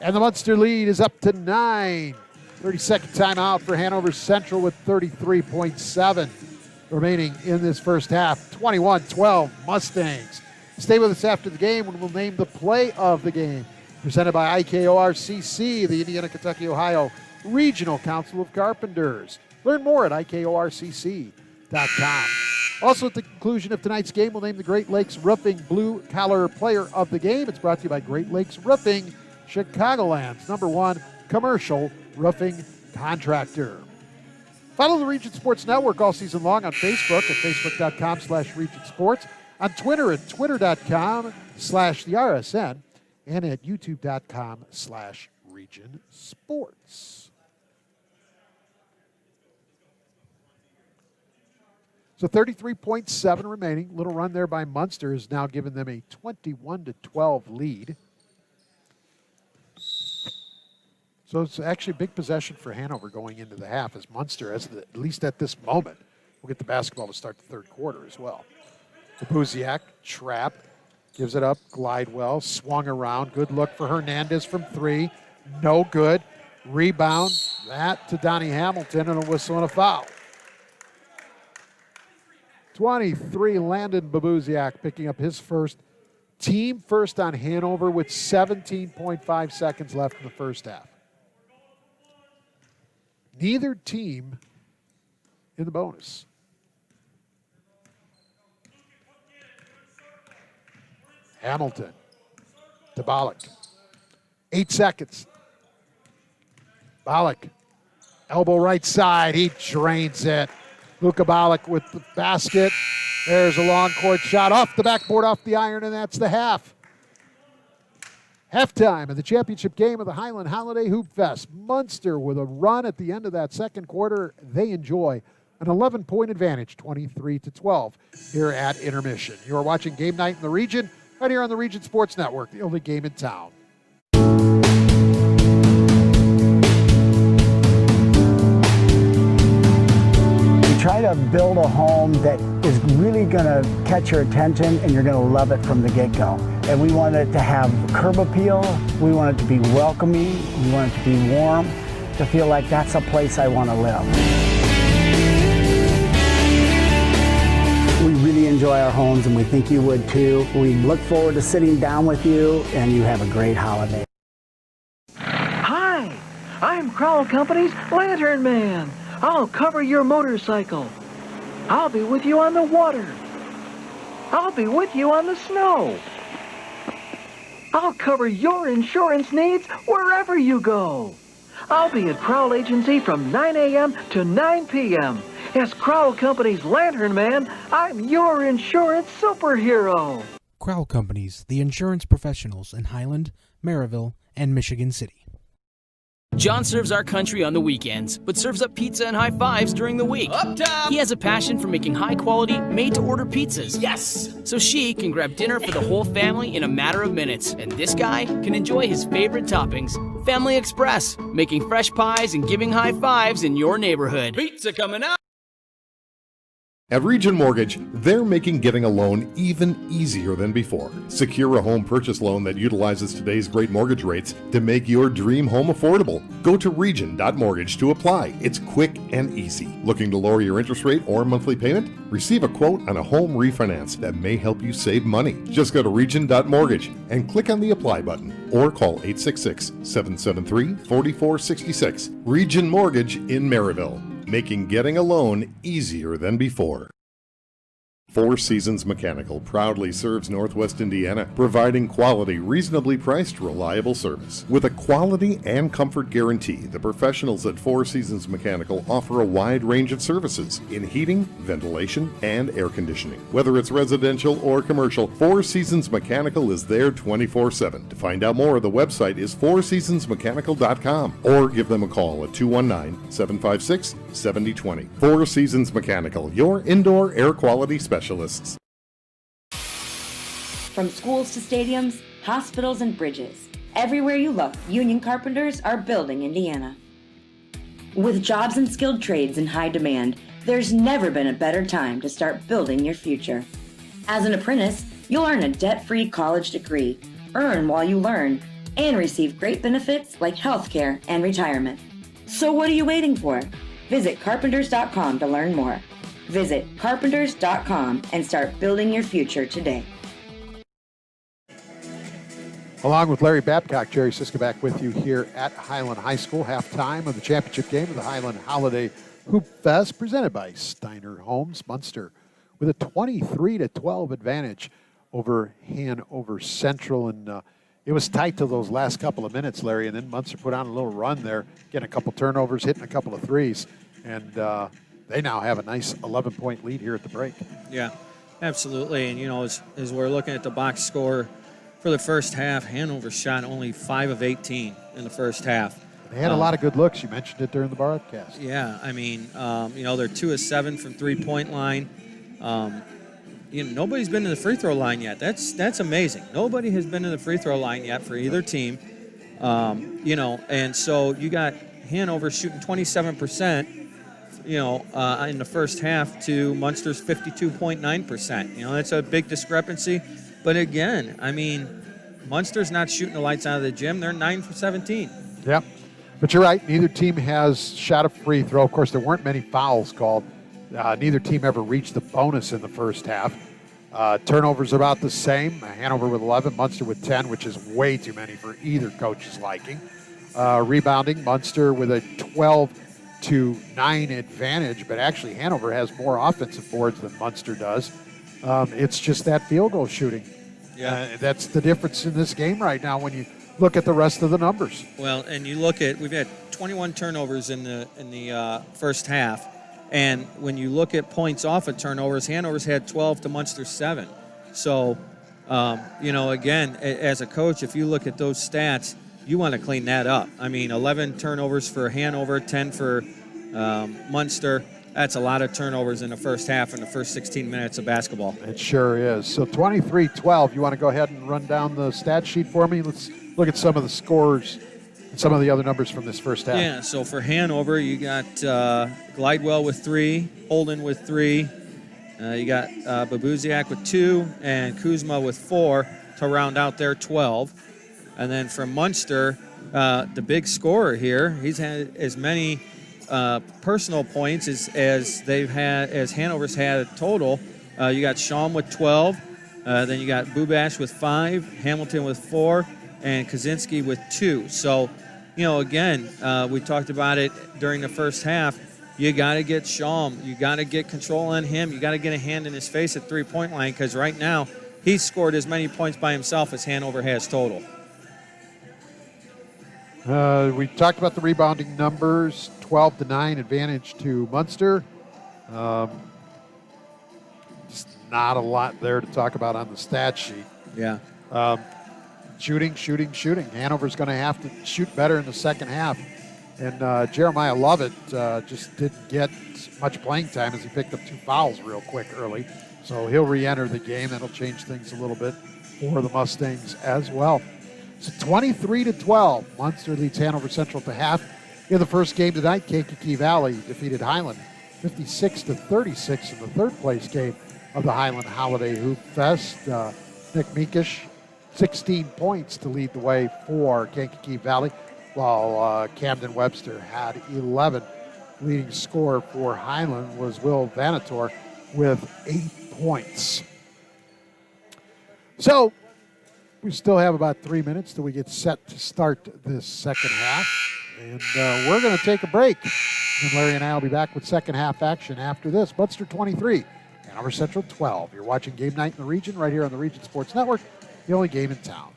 And the Munster lead is up to 9. 30-second timeout for Hanover Central with 33.7 remaining in this first half. 21-12 Mustangs. Stay with us after the game when we'll name the play of the game. Presented by IKORCC, the Indiana, Kentucky, Ohio Regional Council of Carpenters. Learn more at IKORCC.com. Also, at the conclusion of tonight's game, we'll name the Great Lakes Roofing Blue Collar Player of the Game. It's brought to you by Great Lakes Roofing, Chicagoland's #1 commercial roofing contractor. Follow the Region Sports Network all season long on Facebook at facebook.com/Region Sports, on Twitter at twitter.com/the-RSN, and at youtube.com/Region Sports. So 33.7 remaining. Little run there by Munster has now given them a 21-12 lead. So it's actually a big possession for Hanover going into the half as Munster, at least at this moment, will get the basketball to start the third quarter as well. Babuziak, trap, gives it up. Glidewell, swung around. Good look for Hernandez from three. No good. Rebound, that to Donnie Hamilton, and a whistle and a foul. 23, Landon Babuziak picking up his first. Team first on Hanover with 17.5 seconds left in the first half. Neither team in the bonus. Hamilton to Bollock. 8 seconds. Bollock, elbow right side. He drains it. Luka Bollock with the basket. There's a long court shot off the backboard, off the iron, and that's the half. Halftime of the championship game of the Highland Holiday Hoopfest. Munster with a run at the end of that second quarter. They enjoy an 11-point advantage, 23-12, here at intermission. You are watching Game Night in the Region, right here on the Region Sports Network, the only game in town. Try to build a home that is really going to catch your attention and you're going to love it from the get-go. And we want it to have curb appeal. We want it to be welcoming. We want it to be warm, to feel like that's a place I want to live. We really enjoy our homes and we think you would too. We look forward to sitting down with you and you have a great holiday. Hi, I'm Crowell Company's Lantern Man. I'll cover your motorcycle. I'll be with you on the water. I'll be with you on the snow. I'll cover your insurance needs wherever you go. I'll be at Crowell Agency from 9 a.m. to 9 p.m. As Crowell Company's Lantern Man, I'm your insurance superhero. Crowell Companies, the insurance professionals in Highland, Maryville, and Michigan City. John serves our country on the weekends, but serves up pizza and high fives during the week. Up top! He has a passion for making high-quality, made-to-order pizzas. Yes! So she can grab dinner for the whole family in a matter of minutes, and this guy can enjoy his favorite toppings. Family Express, making fresh pies and giving high fives in your neighborhood. Pizza coming out! At Region Mortgage, they're making getting a loan even easier than before. Secure a home purchase loan that utilizes today's great mortgage rates to make your dream home affordable. Go to region.mortgage to apply. It's quick and easy. Looking to lower your interest rate or monthly payment? Receive a quote on a home refinance that may help you save money. Just go to region.mortgage and click on the apply button or call 866-773-4466. Region Mortgage in Maryville, making getting a loan easier than before. Four Seasons Mechanical proudly serves Northwest Indiana, providing quality, reasonably priced, reliable service. With a quality and comfort guarantee, the professionals at Four Seasons Mechanical offer a wide range of services in heating, ventilation, and air conditioning. Whether it's residential or commercial, Four Seasons Mechanical is there 24/7. To find out more, the website is fourseasonsmechanical.com or give them a call at 219-756-7020. Four Seasons Mechanical, your indoor air quality specialist. From schools to stadiums, hospitals and bridges, everywhere you look, union carpenters are building Indiana. With jobs and skilled trades in high demand, there's never been a better time to start building your future. As an apprentice, you'll earn a debt-free college degree, earn while you learn, and receive great benefits like healthcare and retirement. So what are you waiting for? Visit carpenters.com to learn more. Visit carpenters.com and start building your future today. Along with Larry Babcock, Jerry Siska back with you here at Highland High School, halftime of the championship game of the Highland Holiday Hoopfest, presented by Steiner Homes, Munster, with a 23-12 advantage over Hanover Central. And it was tight to those last couple of minutes, Larry, and then Munster put on a little run there, getting a couple turnovers, hitting a couple of threes, and they now have a nice 11-point lead here at the break. Yeah, absolutely. And, you know, as we're looking at the box score for the first half, Hanover shot only 5 of 18 in the first half. They had a lot of good looks. You mentioned it during the broadcast. Yeah, I mean, you know, they're 2 of 7 from three-point line. You know, nobody's been to the free throw line yet. That's amazing. Nobody has been to the free throw line yet for either team. You know, and so you got Hanover shooting 27%. You know, in the first half to Munster's 52.9%. You know, that's a big discrepancy. But again, I mean, Munster's not shooting the lights out of the gym. They're 9 for 17. Yep. But you're right. Neither team has shot a free throw. Of course, there weren't many fouls called. Neither team ever reached the bonus in the first half. Turnovers about the same. Hanover with 11, Munster with 10, which is way too many for either coach's liking. Rebounding, Munster with a 12-9 advantage, but actually Hanover has more offensive boards than Munster does. It's just that field goal shooting. Yeah, that's the difference in this game right now when you look at the rest of the numbers. Well, and you look at, we've had 21 turnovers in the first half, and when you look at points off of turnovers, Hanover's had 12 to Munster's 7. So, you know, again, as a coach, if you look at those stats, you want to clean that up. I mean, 11 turnovers for Hanover, 10 for Munster. That's a lot of turnovers in the first half in the first 16 minutes of basketball. It sure is. So 23-12, you want to go ahead and run down the stat sheet for me? Let's look at some of the scores some of the other numbers from this first half. Yeah, so for Hanover, you got Glidewell with 3, Holden with 3, you got Babuziak with 2, and Kuzma with 4 to round out their 12. And then from Munster, the big scorer here, he's had as many personal points as Hanover's had total. You got Schaum with 12, then you got Bubash with 5, Hamilton with 4, and Kaczynski with 2. So, again, we talked about it during the first half. You got to get Schaum. You got to get control on him. You got to get a hand in his face at three-point line, because right now he's scored as many points by himself as Hanover has total. We talked about the rebounding numbers, 12-9 advantage to Munster. Just not a lot there to talk about on the stat sheet. Yeah. Shooting. Hanover's going to have to shoot better in the second half. And Jeremiah Lovett just didn't get much playing time as he picked up 2 fouls real quick early. So he'll re-enter the game. That'll change things a little bit for the Mustangs as well. So 23-12, Munster leads Hanover Central to half. In the first game tonight, Kankakee Valley defeated Highland 56-36 in the third-place game of the Highland Holiday Hoopfest. Nick Meekish, 16 points to lead the way for Kankakee Valley, while Camden Webster had 11. Leading scorer for Highland was Will Vanator with 8 points. So we still have about 3 minutes till we get set to start this second half. And we're going to take a break. And Larry and I will be back with second half action after this. Munster 23, Hanover Central 12. You're watching Game Night in the Region right here on the Region Sports Network, the only game in town.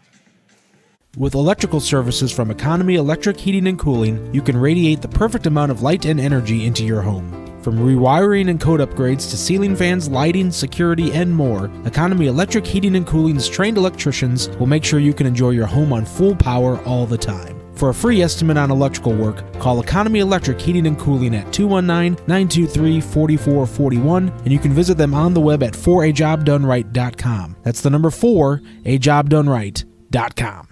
With electrical services from Economy Electric Heating and Cooling, you can radiate the perfect amount of light and energy into your home. From rewiring and code upgrades to ceiling fans, lighting, security, and more, Economy Electric Heating and Cooling's trained electricians will make sure you can enjoy your home on full power all the time. For a free estimate on electrical work, call Economy Electric Heating and Cooling at 219-923-4441, and you can visit them on the web at forajobdoneright.com. That's the number 4ajobdoneright.com.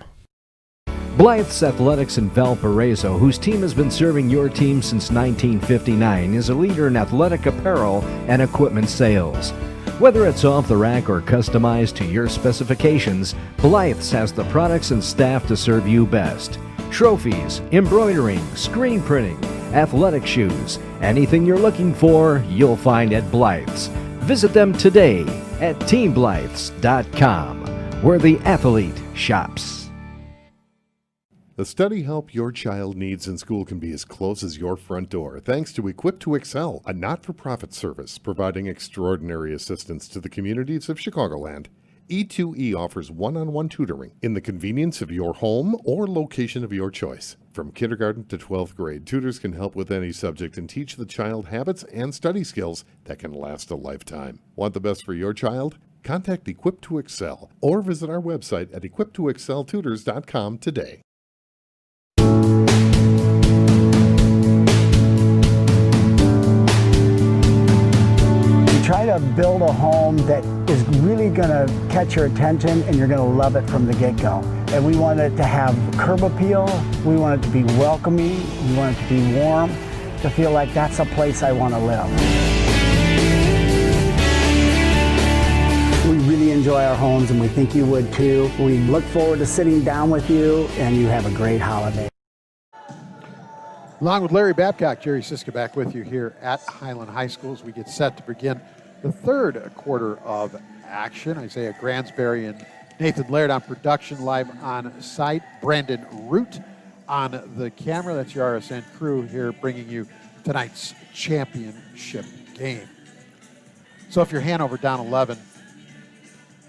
Blythe's Athletics in Valparaiso, whose team has been serving your team since 1959, is a leader in athletic apparel and equipment sales. Whether it's off the rack or customized to your specifications, Blythe's has the products and staff to serve you best. Trophies, embroidering, screen printing, athletic shoes, anything you're looking for, you'll find at Blythe's. Visit them today at teamblythes.com, where the athlete shops. The study help your child needs in school can be as close as your front door, thanks to Equip to Excel, a not-for-profit service providing extraordinary assistance to the communities of Chicagoland. E2E offers one-on-one tutoring in the convenience of your home or location of your choice. From kindergarten to 12th grade, tutors can help with any subject and teach the child habits and study skills that can last a lifetime. Want the best for your child? Contact Equip to Excel or visit our website at equiptoexceltutors.com today. Try to build a home that is really going to catch your attention and you're going to love it from the get-go. And we want it to have curb appeal, we want it to be welcoming, we want it to be warm, to feel like that's a place I want to live. We really enjoy our homes and we think you would too. We look forward to sitting down with you and you have a great holiday. Along with Larry Babcock, Jerry Siska back with you here at Highland High School as we get set to begin the third quarter of action. Isaiah Gransberry and Nathan Laird on production, live on site. Brandon Root on the camera. That's your RSN crew here bringing you tonight's championship game. So if you're Hanover down 11,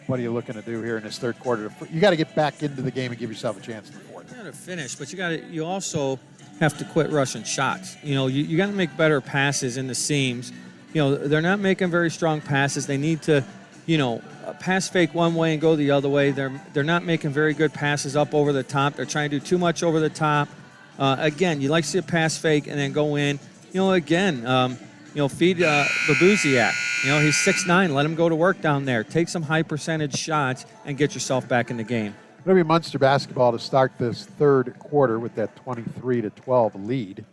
what are you looking to do here in this third quarter? You got to get back into the game and give yourself a chance in the fourth. You got to finish, but you also have to quit rushing shots. You got to make better passes in the seams. They're not making very strong passes. They need to, pass fake one way and go the other way. They're not making very good passes up over the top. They're trying to do too much over the top. Again, you like to see a pass fake and then go in. Feed Babuziak. He's 6'9". Let him go to work down there. Take some high percentage shots and get yourself back in the game. It'll be Munster basketball to start this third quarter with that 23-12 lead.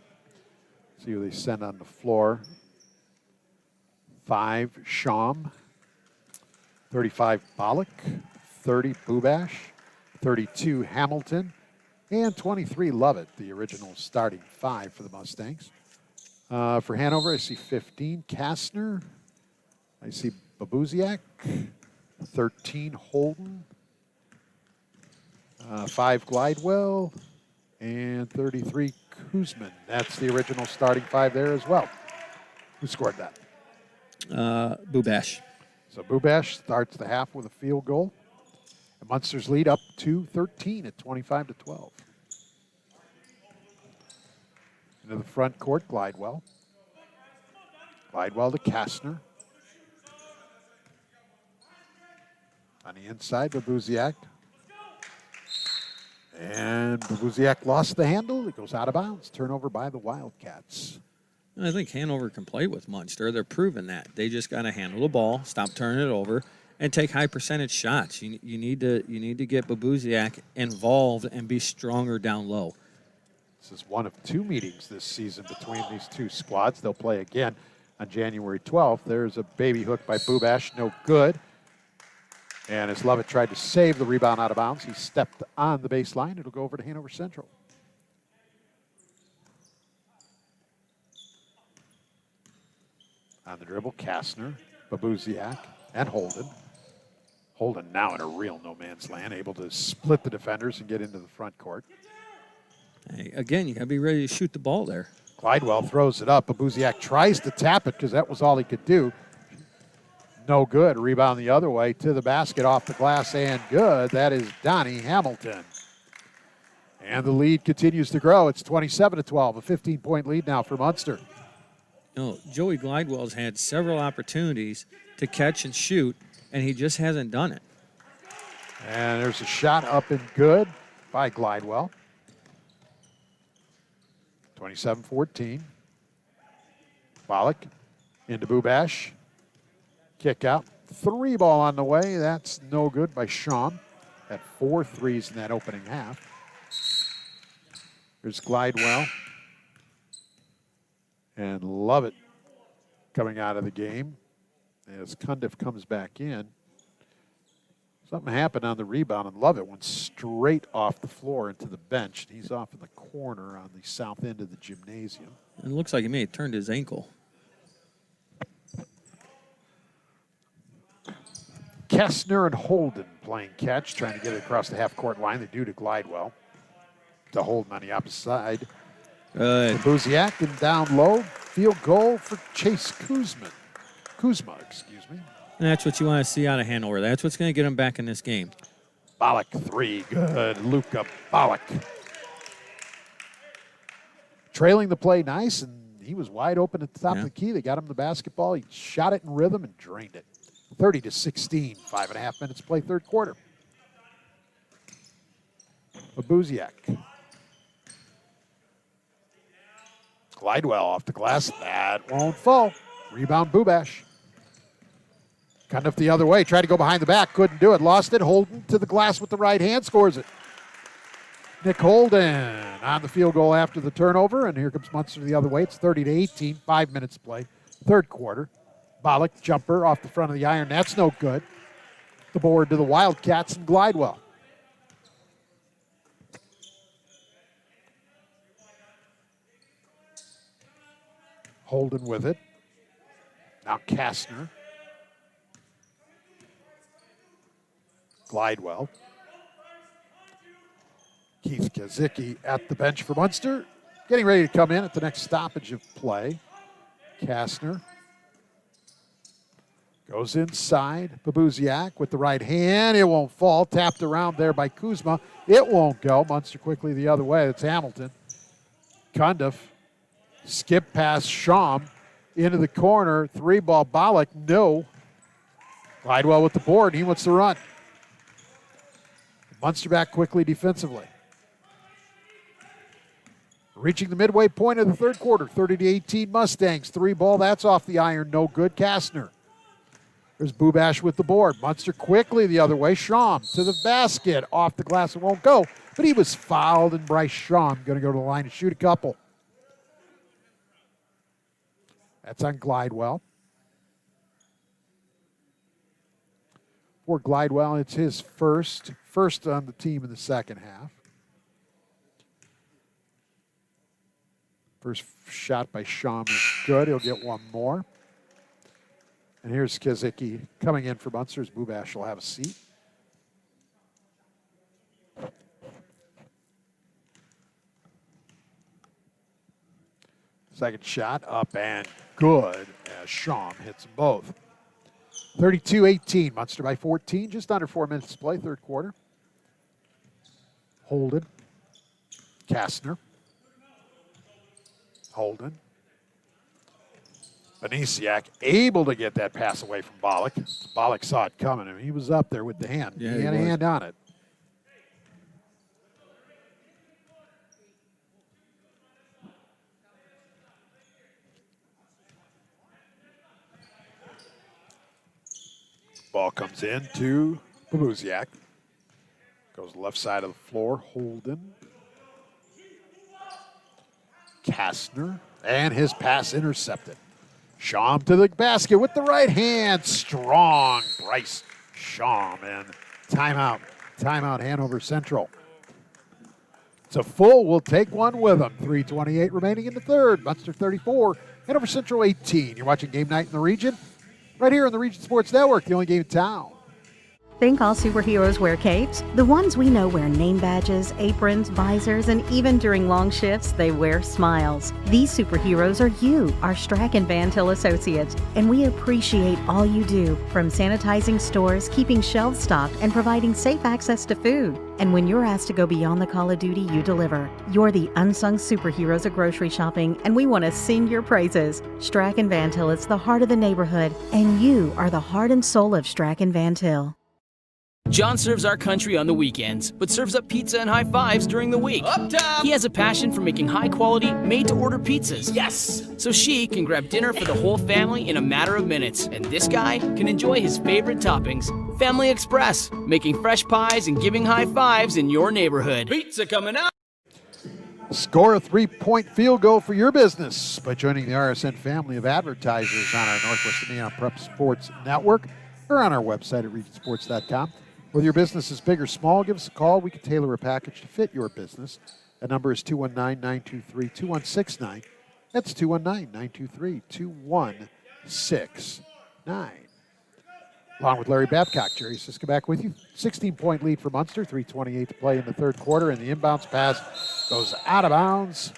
See who they send on the floor. 5, Sham. 35, Bollock. 30, Bubash. 32, Hamilton. And 23, Lovett, the original starting 5 for the Mustangs. For Hanover, I see 15, Kastner. I see Babuziak. 13, Holden. 5, Glidewell. And 33, Kuzman. That's the original starting 5 there as well. Who scored that? Bubash. So Bubash starts the half with a field goal. And Munster's lead up to 13 at 25-12. Into the front court, Glidewell. Glidewell to Kastner. On the inside, Babuziak. And Babuziak lost the handle. It goes out of bounds. Turnover by the Wildcats. I think Hanover can play with Munster. They're proving that. They just got to handle the ball, stop turning it over, and take high percentage shots. You need to get Babuziak involved and be stronger down low. This is one of 2 meetings this season between these two squads. They'll play again on January 12th. There's a baby hook by Bubash, no good. And as Lovett tried to save the rebound out of bounds, he stepped on the baseline. It'll go over to Hanover Central. On the dribble, Kastner, Babuziak, and Holden. Holden now in a real no-man's land, able to split the defenders and get into the front court. Hey, again, you got to be ready to shoot the ball there. Glidewell throws it up. Babuziak tries to tap it because that was all he could do. No good. Rebound the other way to the basket, off the glass, and good. That is Donnie Hamilton. And the lead continues to grow. It's 27-12, a 15-point lead now for Munster. Joey Glidewell's had several opportunities to catch and shoot, and he just hasn't done it. And there's a shot up and good by Glidewell. 27-14. Bollock into Bubash. Kick out. 3 ball on the way. That's no good by Sham. Had 4 threes in that opening half. There's Glidewell. And Lovett coming out of the game as Cundiff comes back in. Something happened on the rebound, and Lovett went straight off the floor into the bench. He's off in the corner on the south end of the gymnasium. It looks like he may have turned his ankle. Kastner and Holden playing catch, trying to get it across the half-court line. They do to Glidewell. To Holden on the opposite side. Buziak and down low. Field goal for Chase Kuzma, excuse me. And that's what you want to see out of Hanover. That's what's going to get him back in this game. Bollock 3, good. Luka Bollock. Trailing the play nice, and he was wide open at the top of the key. They got him the basketball. He shot it in rhythm and drained it. 30-16, 5.5 minutes to play third quarter. Babuziak. Glidewell off the glass. That won't fall. Rebound, Bubash. Cundiff the other way. Tried to go behind the back. Couldn't do it. Lost it. Holden to the glass with the right hand. Scores it. Nick Holden on the field goal after the turnover. And here comes Munster the other way. It's 30-18. 5 minutes to play. Third quarter. Bollock jumper off the front of the iron. That's no good. The board to the Wildcats and Glidewell. Holden with it. Now Kastner. Glidewell. Keith Kazicki at the bench for Munster. Getting ready to come in at the next stoppage of play. Kastner. Goes inside. Babuziak with the right hand. It won't fall. Tapped around there by Kuzma. It won't go. Munster quickly the other way. It's Hamilton. Cundiff. Skip past Sham. Into the corner. 3-ball Bollock. No. Glidewell with the board. He wants to run. Munster back quickly defensively. Reaching the midway point of the third quarter. 30-18 Mustangs. 3-ball. That's off the iron. No good. Kastner. There's Bubash with the board. Munster quickly the other way. Schaum to the basket. Off the glass. It won't go. But he was fouled, and Bryce Schaum going to go to the line and shoot a couple. That's on Glidewell. For Glidewell, it's his first on the team in the second half. First shot by Schaum is good. He'll get one more. And here's Kazicki coming in for Munster's. Bubash will have a seat. Second shot up and good as Schaum hits them both. 32-18, Munster by 14, just under 4 minutes to play, third quarter. Holden, Kastner, Holden. Benisiak able to get that pass away from Bollock. Bollock saw it coming, and he was up there with the hand. Yeah, he had a hand on it. Ball comes in to Babuziak. Goes left side of the floor. Holden. Kastner. And his pass intercepted. Schaum to the basket with the right hand. Strong Bryce Schaum. And timeout. Timeout Hanover Central. It's a full. We'll take one with them. 3:28 remaining in the third. Munster 34. Hanover Central 18. You're watching Game Night in the Region. Right here on the Region Sports Network, the only game in town. Think all superheroes wear capes? The ones we know wear name badges, aprons, visors, and even during long shifts, they wear smiles. These superheroes are you, our Strack and Van Til associates, and we appreciate all you do, from sanitizing stores, keeping shelves stocked, and providing safe access to food. And when you're asked to go beyond the call of duty, you deliver. You're the unsung superheroes of grocery shopping, and we want to sing your praises. Strack and Van Til is the heart of the neighborhood, and you are the heart and soul of Strack and Van Til. John serves our country on the weekends, but serves up pizza and high fives during the week. Up top! He has a passion for making high-quality, made-to-order pizzas. Yes! So she can grab dinner for the whole family in a matter of minutes. And this guy can enjoy his favorite toppings. Family Express, making fresh pies and giving high fives in your neighborhood. Pizza coming out! Score a 3-point field goal for your business by joining the RSN family of advertisers on our Northwest Indiana Prep Sports Network or on our website at regionsports.com. Whether your business is big or small, give us a call. We can tailor a package to fit your business. That number is 219-923-2169. That's 219-923-2169. Along with Larry Babcock, Jerry Siska back with you. 16-point lead for Munster, 3:28 to play in the third quarter, and the inbounds pass goes out of bounds.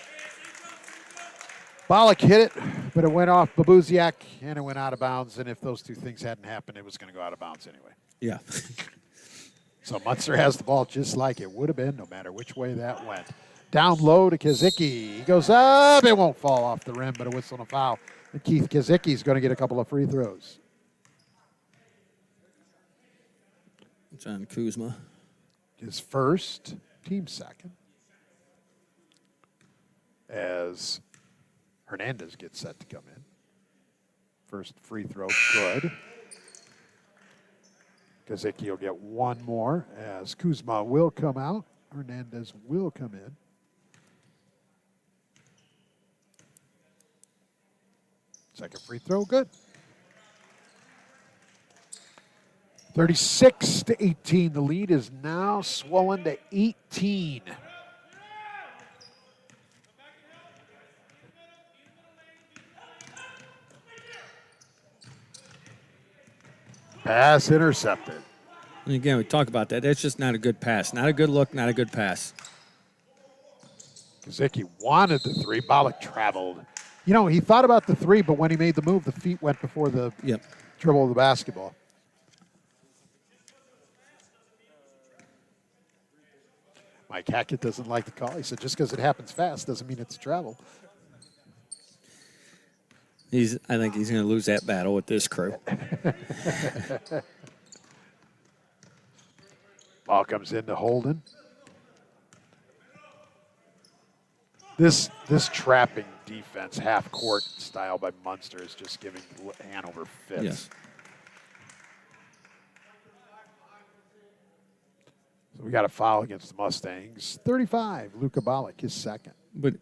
Bollock hit it, but it went off Babuziak, and it went out of bounds, and if those two things hadn't happened, it was going to go out of bounds anyway. Yeah. So Munster has the ball just like it would have been, no matter which way that went. Down low to Kazicki. He goes up. It won't fall off the rim, but a whistle and a foul. And Keith Kazicki is going to get a couple of free throws. John Kuzma. His first, team second. As Hernandez gets set to come in. First free throw, good. Kazicki will get one more as Kuzma will come out. Hernandez will come in. Second free throw, good. 36-18. The lead is now swollen to 18. Pass intercepted. And again, we talk about that. That's just not a good pass. Not a good look, not a good pass. Kazicki wanted the three. Bollock traveled. You know, he thought about the three, but when he made the move, the feet went before the dribble of the basketball. Mike Hackett doesn't like the call. He said just because it happens fast doesn't mean it's travel. I think he's going to lose that battle with this crew. Ball comes into Holden. This trapping defense, half-court style by Munster, is just giving Hanover fits. Yes. So we got a foul against the Mustangs. 35, Luka Balick, his second. But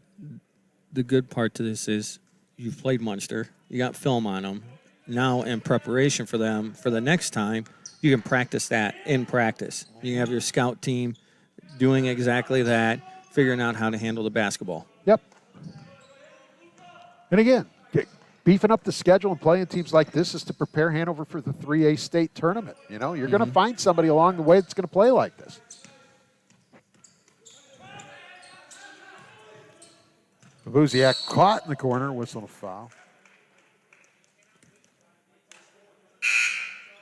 the good part to this is you've played Munster. You got film on them. Now, in preparation for them, for the next time, you can practice that in practice. You can have your scout team doing exactly that, figuring out how to handle the basketball. Yep. And again, beefing up the schedule and playing teams like this is to prepare Hanover for the 3A state tournament. You know, you're going to find somebody along the way that's going to play like this. Babuziak caught in the corner, whistle a foul.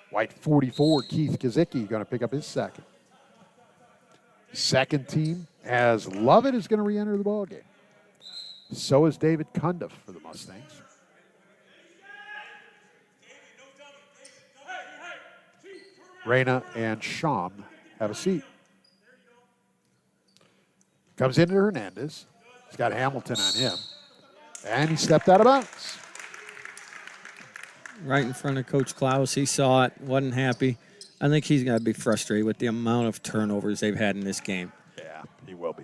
White 44, Keith Kazicki going to pick up his second. Second team, as Lovett is going to re-enter the ballgame. So is David Cundiff for the Mustangs. Reyna and Sham have a seat. Comes into Hernandez. He's got Hamilton on him. And he stepped out of bounds. Right in front of Coach Klaus. He saw it, wasn't happy. I think he's got to be frustrated with the amount of turnovers they've had in this game. Yeah, he will be.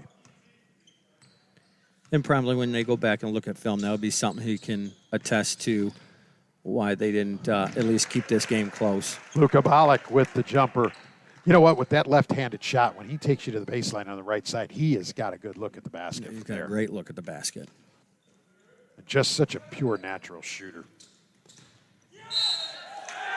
And probably when they go back and look at film, that would be something he can attest to why they didn't at least keep this game close. Luka Balick with the jumper. You know what? With that left-handed shot, when he takes you to the baseline on the right side, he has got a good look at the basket. He's got a great look at the basket. Just such a pure, natural shooter.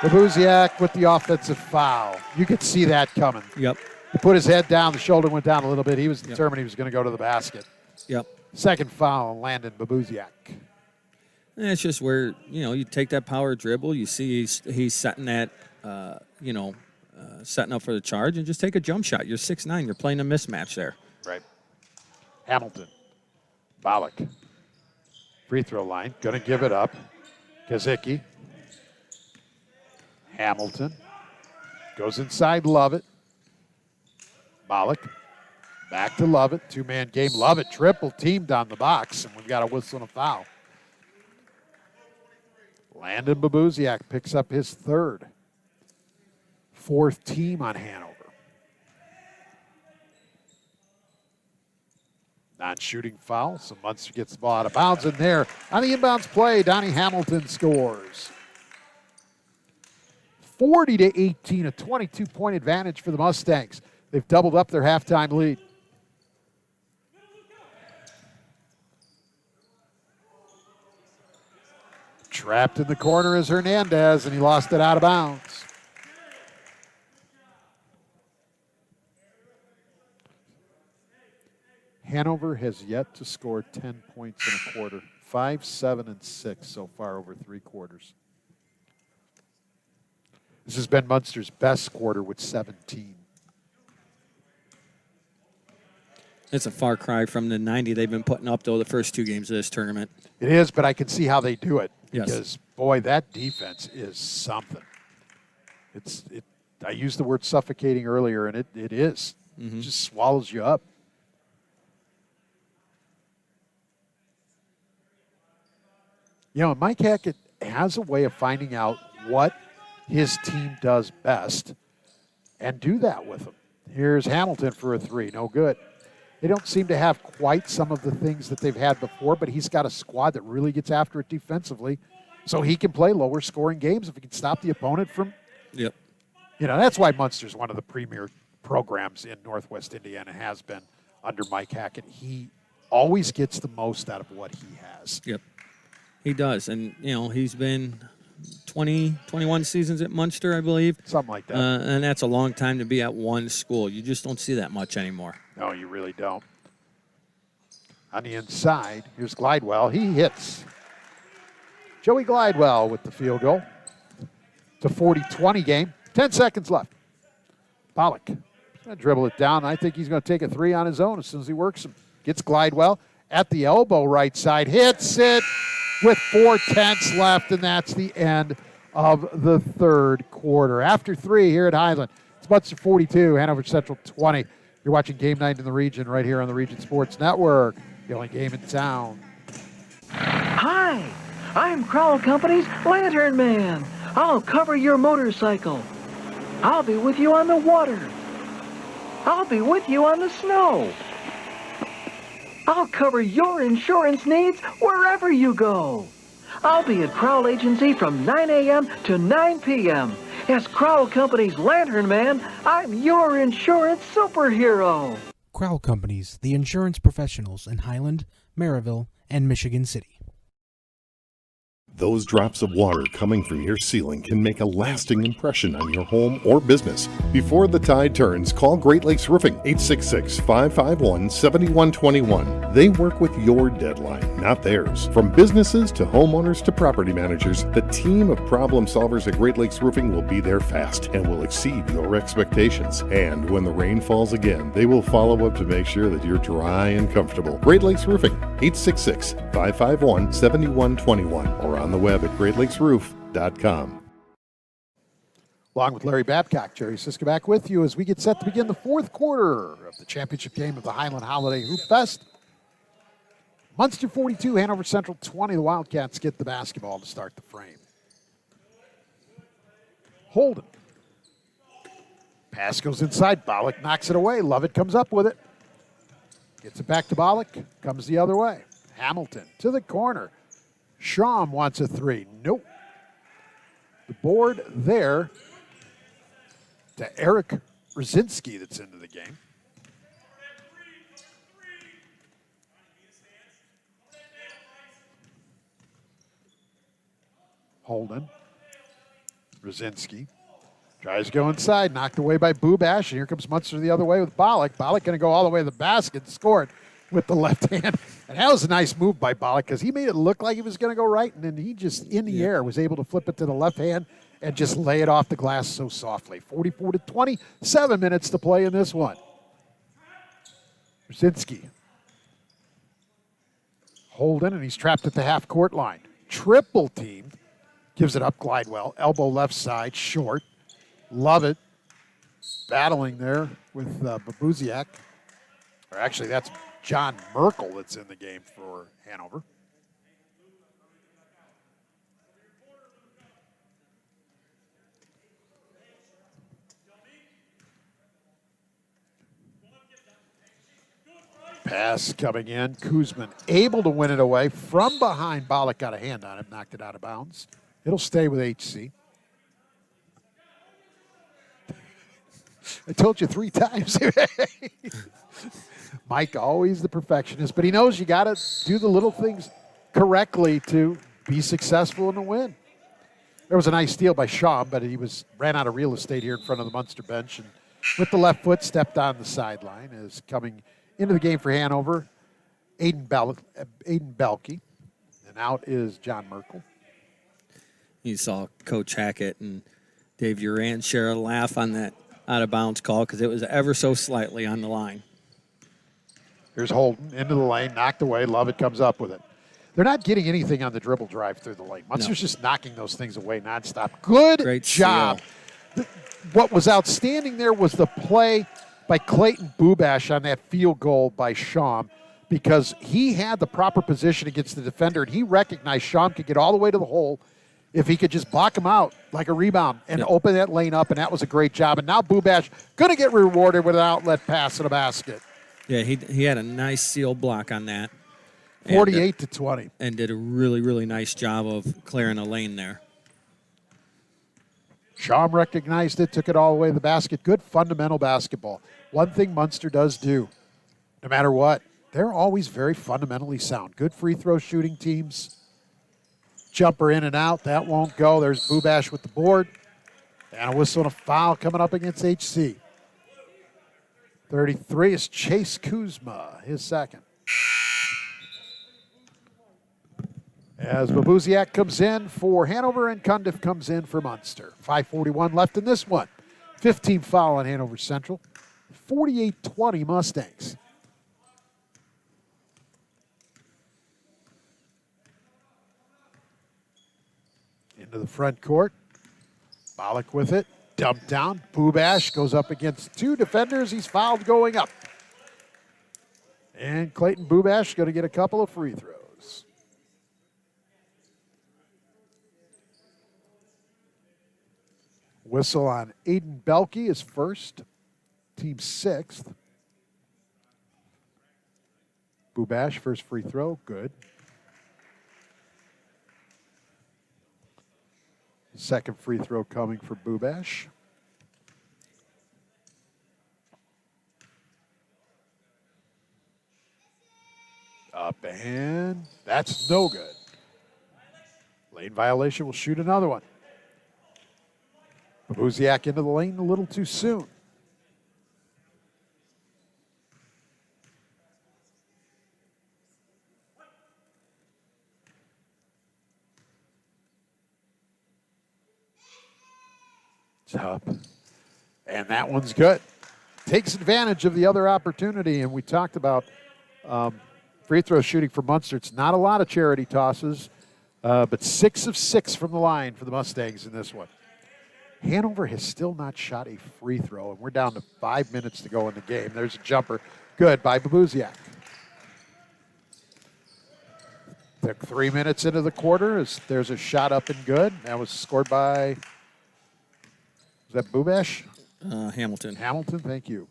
Babuziak with the offensive foul. You could see that coming. Yep. He put his head down. The shoulder went down a little bit. He was determined he was going to go to the basket. Yep. Second foul on Landon Babuziak. And it's just where, you take that power dribble. You see he's setting that, setting up for the charge, and just take a jump shot. You're 6'9". You're playing a mismatch there. Right. Hamilton. Balick. Free throw line. Going to give it up. Kazicki. Hamilton. Goes inside Lovett. Balick. Back to Lovett. Two-man game. Lovett triple teamed on the box, and we've got a whistle and a foul. Landon Babuziak picks up his third. Fourth team on Hanover. Non-shooting foul, so Munster gets the ball out of bounds in there. On the inbounds play, Donnie Hamilton scores. 40-18, a 22-point advantage for the Mustangs. They've doubled up their halftime lead. Trapped in the corner is Hernandez, and he lost it out of bounds. Hanover has yet to score 10 points in a quarter. 5, 7, and 6 so far over 3 quarters. This has been Munster's best quarter with 17. It's a far cry from the 90 they've been putting up, though, the first 2 games of this tournament. It is, but I can see how they do it. Yes. Because, boy, that defense is something. I used the word suffocating earlier, and it is. Mm-hmm. It just swallows you up. Mike Hackett has a way of finding out what his team does best and do that with them. Here's Hamilton for a 3. No good. They don't seem to have quite some of the things that they've had before, but he's got a squad that really gets after it defensively, so he can play lower scoring games if he can stop the opponent from. Yep. That's why Munster's one of the premier programs in Northwest Indiana, has been under Mike Hackett. He always gets the most out of what he has. Yep. He does. And, he's been 21 seasons at Munster, I believe. Something like that. And that's a long time to be at one school. You just don't see that much anymore. No, you really don't. On the inside, here's Glidewell. He hits. Joey Glidewell with the field goal. It's a 40-20 game. 10 seconds left. Pollock going to dribble it down. I think he's going to take a 3 on his own as soon as he works him. Gets Glidewell at the elbow right side. Hits it with 4/10 left, and that's the end of the third quarter. After 3 here at Highland, it's Munster 42, Hanover Central 20. You're watching Game Night in the Region right here on the Region Sports Network, the only game in town. Hi, I'm Crowell Company's Lantern Man. I'll cover your motorcycle. I'll be with you on the water. I'll be with you on the snow. I'll cover your insurance needs wherever you go. I'll be at Crowell Agency from 9 a.m. to 9 p.m. As Crowell Company's Lantern Man, I'm your insurance superhero. Crowell Companies, the insurance professionals in Highland, Maryville, and Michigan City. Those drops of water coming from your ceiling can make a lasting impression on your home or business. Before the tide turns, call Great Lakes Roofing, 866-551-7121. They work with your deadline, not theirs. From businesses to homeowners to property managers, the team of problem solvers at Great Lakes Roofing will be there fast and will exceed your expectations. And when the rain falls again, they will follow up to make sure that you're dry and comfortable. Great Lakes Roofing, 866-551-7121, or on the web at greatlakesroof.com. Along with Larry Babcock, Jerry Siska back with you as we get set to begin the fourth quarter of the championship game of the Highland Holiday Hoopfest. Munster 42, Hanover Central 20. The Wildcats get the basketball to start the frame. Holden. Pass goes inside. Bollock knocks it away. Lovett comes up with it. Gets it back to Bollock. Comes the other way. Hamilton to the corner. Schaum wants a three. Nope. The board there to Eric Brzezinski that's into the game. Holden. Brzezinski. Tries to go inside. Knocked away by Bubash. And here comes Munster the other way with Bollock. Bollock going to go all the way to the basket and score it with the left hand. And that was a nice move by Bollock because he made it look like he was going to go right, and then he just, in the air, was able to flip it to the left hand and just lay it off the glass so softly. 44-20, 7 minutes to play in this one. Brzezinski. Holden, and he's trapped at the half-court line. Triple teamed. Gives it up, Glidewell. Elbow left side, short. Love it. Battling there with Babuziak. Or actually, that's John Merkel that's in the game for Hanover. Pass coming in. Kuzman able to win it away from behind. Bollock got a hand on it, knocked it out of bounds. It'll stay with HC. I told you 3 times. Mike, always the perfectionist, but he knows you got to do the little things correctly to be successful in the win. There was a nice steal by Schaum, but he ran out of real estate here in front of the Munster bench, and with the left foot stepped on the sideline. Is coming into the game for Hanover, Aiden Belke, and out is John Merkel. You saw Coach Hackett and Dave Uran share a laugh on that out-of-bounds call because it was ever so slightly on the line. Here's Holden into the lane, knocked away. Lovett comes up with it. They're not getting anything on the dribble drive through the lane. Munster's just knocking those things away nonstop. Great job. What was outstanding there was the play by Clayton Bubash on that field goal by Schaum, because he had the proper position against the defender, and he recognized Schaum could get all the way to the hole if he could just block him out like a rebound and open that lane up, and that was a great job. And now Bubash going to get rewarded with an outlet pass to the basket. Yeah, he had a nice seal block on that. 48-20. And did a really, really nice job of clearing a lane there. Schaum recognized it, took it all the way to the basket. Good fundamental basketball. One thing Munster does do, no matter what, they're always very fundamentally sound. Good free throw shooting teams. Jumper in and out. That won't go. There's Bubash with the board. And a whistle and a foul coming up against HC. 33 is Chase Kuzma, his second. As Babuziak comes in for Hanover and Cundiff comes in for Munster. 5:41 left in this one. 15 foul on Hanover Central. 48-20 Mustangs. Into the front court. Bollock with it. Dumped down. Bubash goes up against 2 defenders. He's fouled going up. And Clayton Bubash going to get a couple of free throws. Whistle on Aiden Belke is first. team 6th. Bubash, first free throw, good. Second free throw coming for Bubash. Up and that's no good. Lane violation, will shoot another one. Babuziak into the lane a little too soon. It's up. And that one's good. Takes advantage of the other opportunity, and we talked about free throw shooting for Munster. It's not a lot of charity tosses, but 6 of 6 from the line for the Mustangs in this one. Hanover has still not shot a free throw, and we're down to 5 minutes to go in the game. There's a jumper. Good by Babuziak. Took 3 minutes into the quarter. There's a shot up and good. That was scored by, was that Bubash? Hamilton. Hamilton, thank you.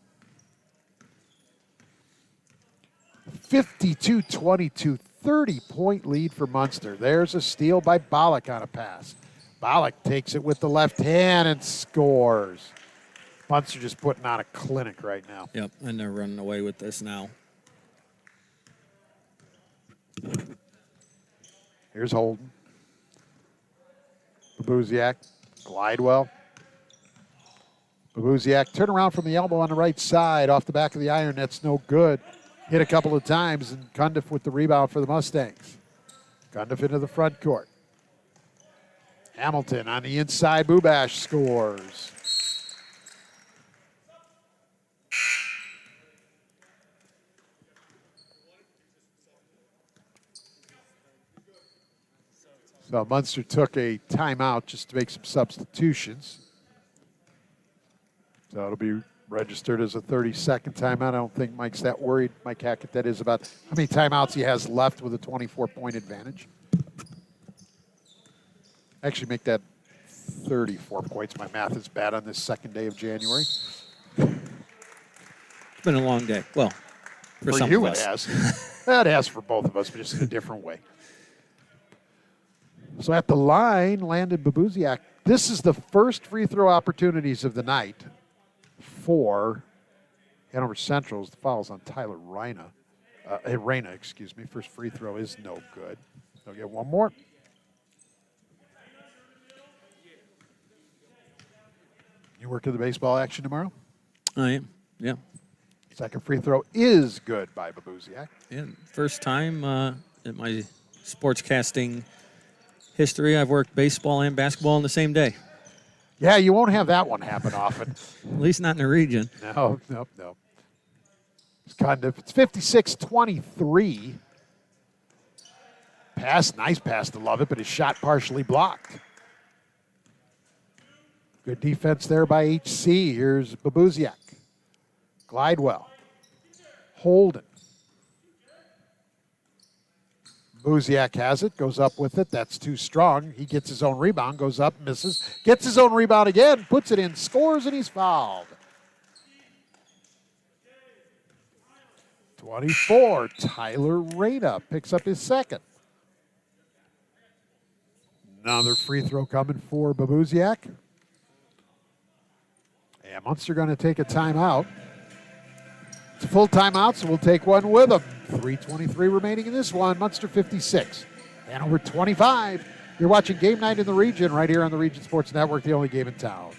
52-22, 30-point lead for Munster. There's a steal by Bollock on a pass. Bollock takes it with the left hand and scores. Munster just putting on a clinic right now. Yep, and they're running away with this now. Here's Holden. Babuziak, Glidewell. Babuziak, turn around from the elbow on the right side, off the back of the iron. That's no good. Hit a couple of times, and Cundiff with the rebound for the Mustangs. Cundiff into the front court. Hamilton on the inside. Bubash scores. So Munster took a timeout just to make some substitutions. So it'll be registered as a 30-second timeout. I don't think Mike's that worried, Mike Hackett, that is, about how many timeouts he has left with a 24-point advantage. Actually, make that 34 points. My math is bad on this second day of January. It's been a long day. Well, for some you of us. it has. It has for both of us, but just in a different way. So at the line, landed Babuziak. This is the first free throw opportunities of the night for Hanover Central. The foul's on Tyler Reyna. Excuse me. First free throw is no good. They'll get one more. You work at the baseball action tomorrow? I am, yeah. Second free throw is good by Babuziak. Yeah, first time in my sportscasting history I've worked baseball and basketball on the same day. Yeah, you won't have that one happen often. At least not in the region. No. It's Cundiff. It's 56-23. Pass, nice pass to Lovett, but his shot partially blocked. Good defense there by HC. Here's Babuziak. Glidewell. Holden. Babuziak has it, goes up with it. That's too strong. He gets his own rebound, goes up, misses, gets his own rebound again, puts it in, scores, and he's fouled. 24, Tyler Reyna picks up his second. Another free throw coming for Babuziak. And Munster going to take a timeout. It's a full timeout, so we'll take one with them. 3:23 remaining in this one. Munster 56, Hanover 25. You're watching Game Night in the Region right here on the Region Sports Network, the only game in town.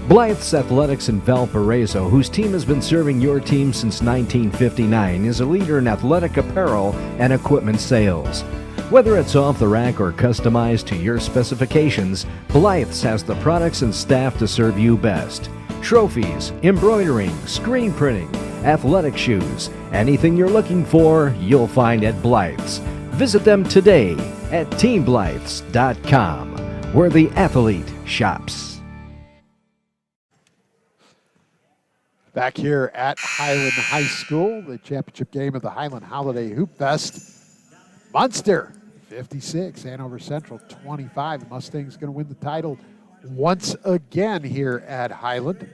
Blythe's Athletics in Valparaiso, whose team has been serving your team since 1959, is a leader in athletic apparel and equipment sales. Whether it's off the rack or customized to your specifications, Blythe's has the products and staff to serve you best. Trophies, embroidering, screen printing, athletic shoes, anything you're looking for, you'll find at Blythe's. Visit them today at teamblythes.com, where the athlete shops. Back here at Highland High School, the championship game of the Highland Holiday Hoopfest. Munster 56, Hanover Central 25. The Mustangs going to win the title once again here at Highland.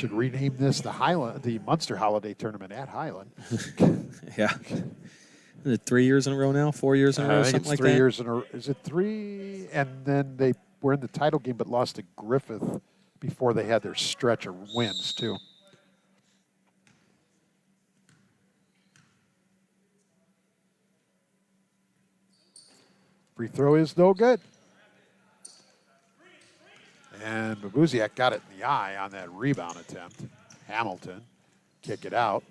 Should rename this the Munster Holiday Tournament at Highland. Yeah. Is it 3 years in a row now? 4 years in a row? I think Something it's like 3 that? years in a row. Is it 3? And then they were in the title game but lost to Griffith before they had their stretch of wins, too. Free throw is no good. And Babuziak got it in the eye on that rebound attempt. Hamilton kick it out.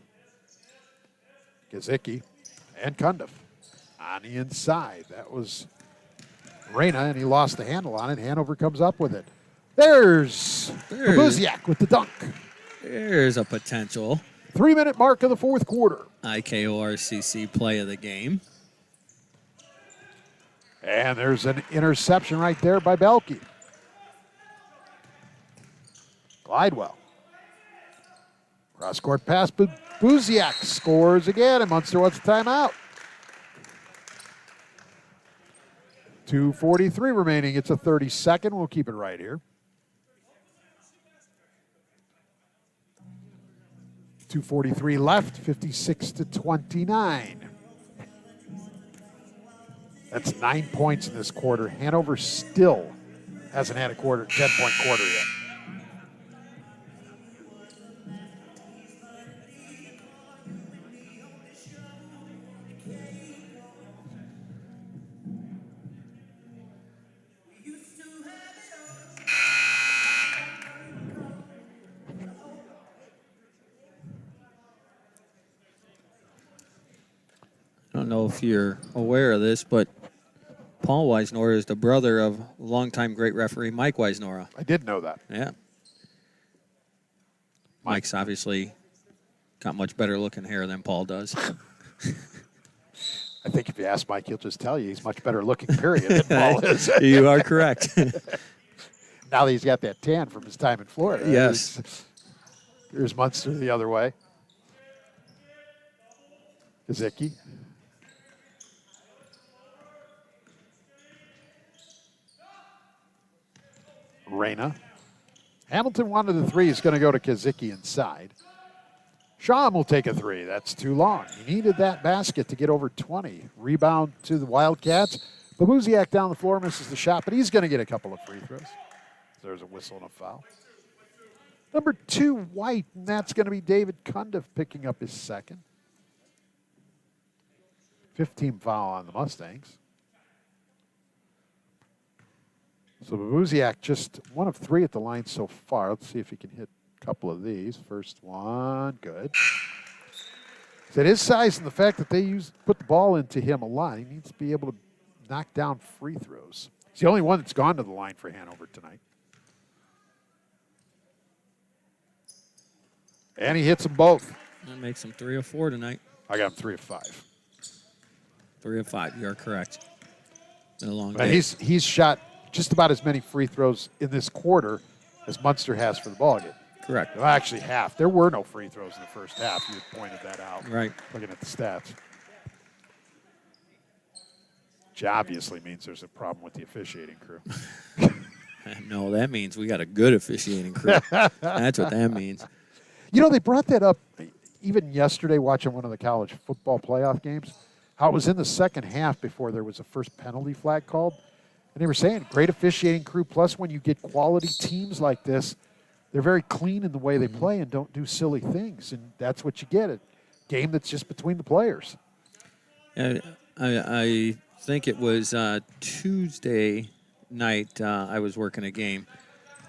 Gazicki and Cundiff on the inside. That was Reyna, and he lost the handle on it. Hanover comes up with it. There's Babuziak with the dunk. There's a potential 3-minute mark of the fourth quarter. IKORCC play of the game. And there's an interception right there by Belke. Glidewell. Cross-court pass, but Babuziak scores again, and Munster wants a timeout. 2:43 remaining. It's a 30-second. We'll keep it right here. 2:43 left, 56-29. That's 9 points in this quarter. Hanover still hasn't had a 10-point quarter yet. I don't know if you're aware of this, but Paul Wisnora is the brother of longtime great referee Mike Wisnora. I did know that. Yeah. Mike's obviously got much better looking hair than Paul does. I think if you ask Mike, he'll just tell you he's much better looking, period, than Paul is. You are correct. Now that he's got that tan from his time in Florida. Yes. Here's Munster the other way. Gazicki. Reyna. Hamilton wanted the three. He's going to go to Gazicki inside. Sham will take a three. That's too long. He needed that basket to get over 20. Rebound to the Wildcats. Babuziak down the floor, misses the shot, but he's going to get a couple of free throws. There's a whistle and a foul. Number 2, White, and that's going to be David Cundiff picking up his second. 15 foul on the Mustangs. So Babuziak just 1 of 3 at the line so far. Let's see if he can hit a couple of these. First one, good. So his size and the fact that they put the ball into him a lot, he needs to be able to knock down free throws. He's the only one that's gone to the line for Hanover tonight. And he hits them both. That makes him 3 of 4 tonight. I got him 3 of 5. 3 of 5. You are correct. Been a long But day. he's shot just about as many free throws in this quarter as Munster has for the ballgame. Correct. Well, actually, half. There were no free throws in the first half. You pointed that out. Right. Looking at the stats. Which obviously means there's a problem with the officiating crew. No, that means we got a good officiating crew. That's what that means. You know, they brought that up even yesterday watching one of the college football playoff games, how it was in the second half before there was a first penalty flag called. And they were saying, great officiating crew, plus when you get quality teams like this, they're very clean in the way they play and don't do silly things. And that's what you get, a game that's just between the players. I think it was Tuesday night I was working a game.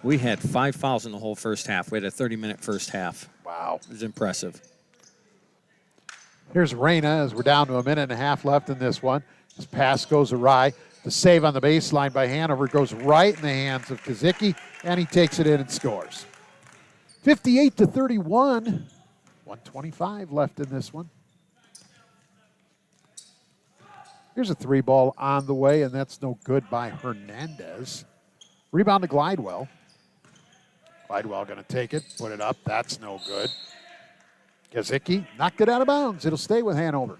We had 5 fouls in the whole first half. We had a 30-minute first half. Wow. It was impressive. Here's Reyna as we're down to a minute and a half left in this one. His pass goes awry. The save on the baseline by Hanover goes right in the hands of Gazicki, and he takes it in and scores. 58-31. 1:25 left in this one. Here's a 3-ball on the way, and that's no good by Hernandez. Rebound to Glidewell. Glidewell going to take it, put it up. That's no good. Gazicki knocked it out of bounds. It'll stay with Hanover.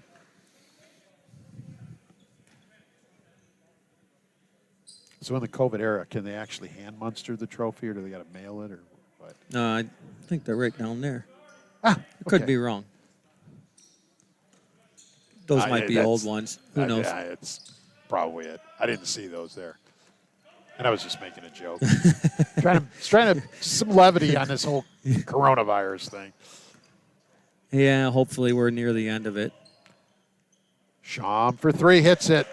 So in the COVID era, can they actually hand Munster the trophy, or do they got to mail it, or but I think they're right down there. okay. Could be wrong. Those might be old ones. Who knows? Yeah, it's probably it. I didn't see those there. And I was just making a joke. trying to some levity on this whole coronavirus thing. Yeah, hopefully we're near the end of it. Sham for three, hits it.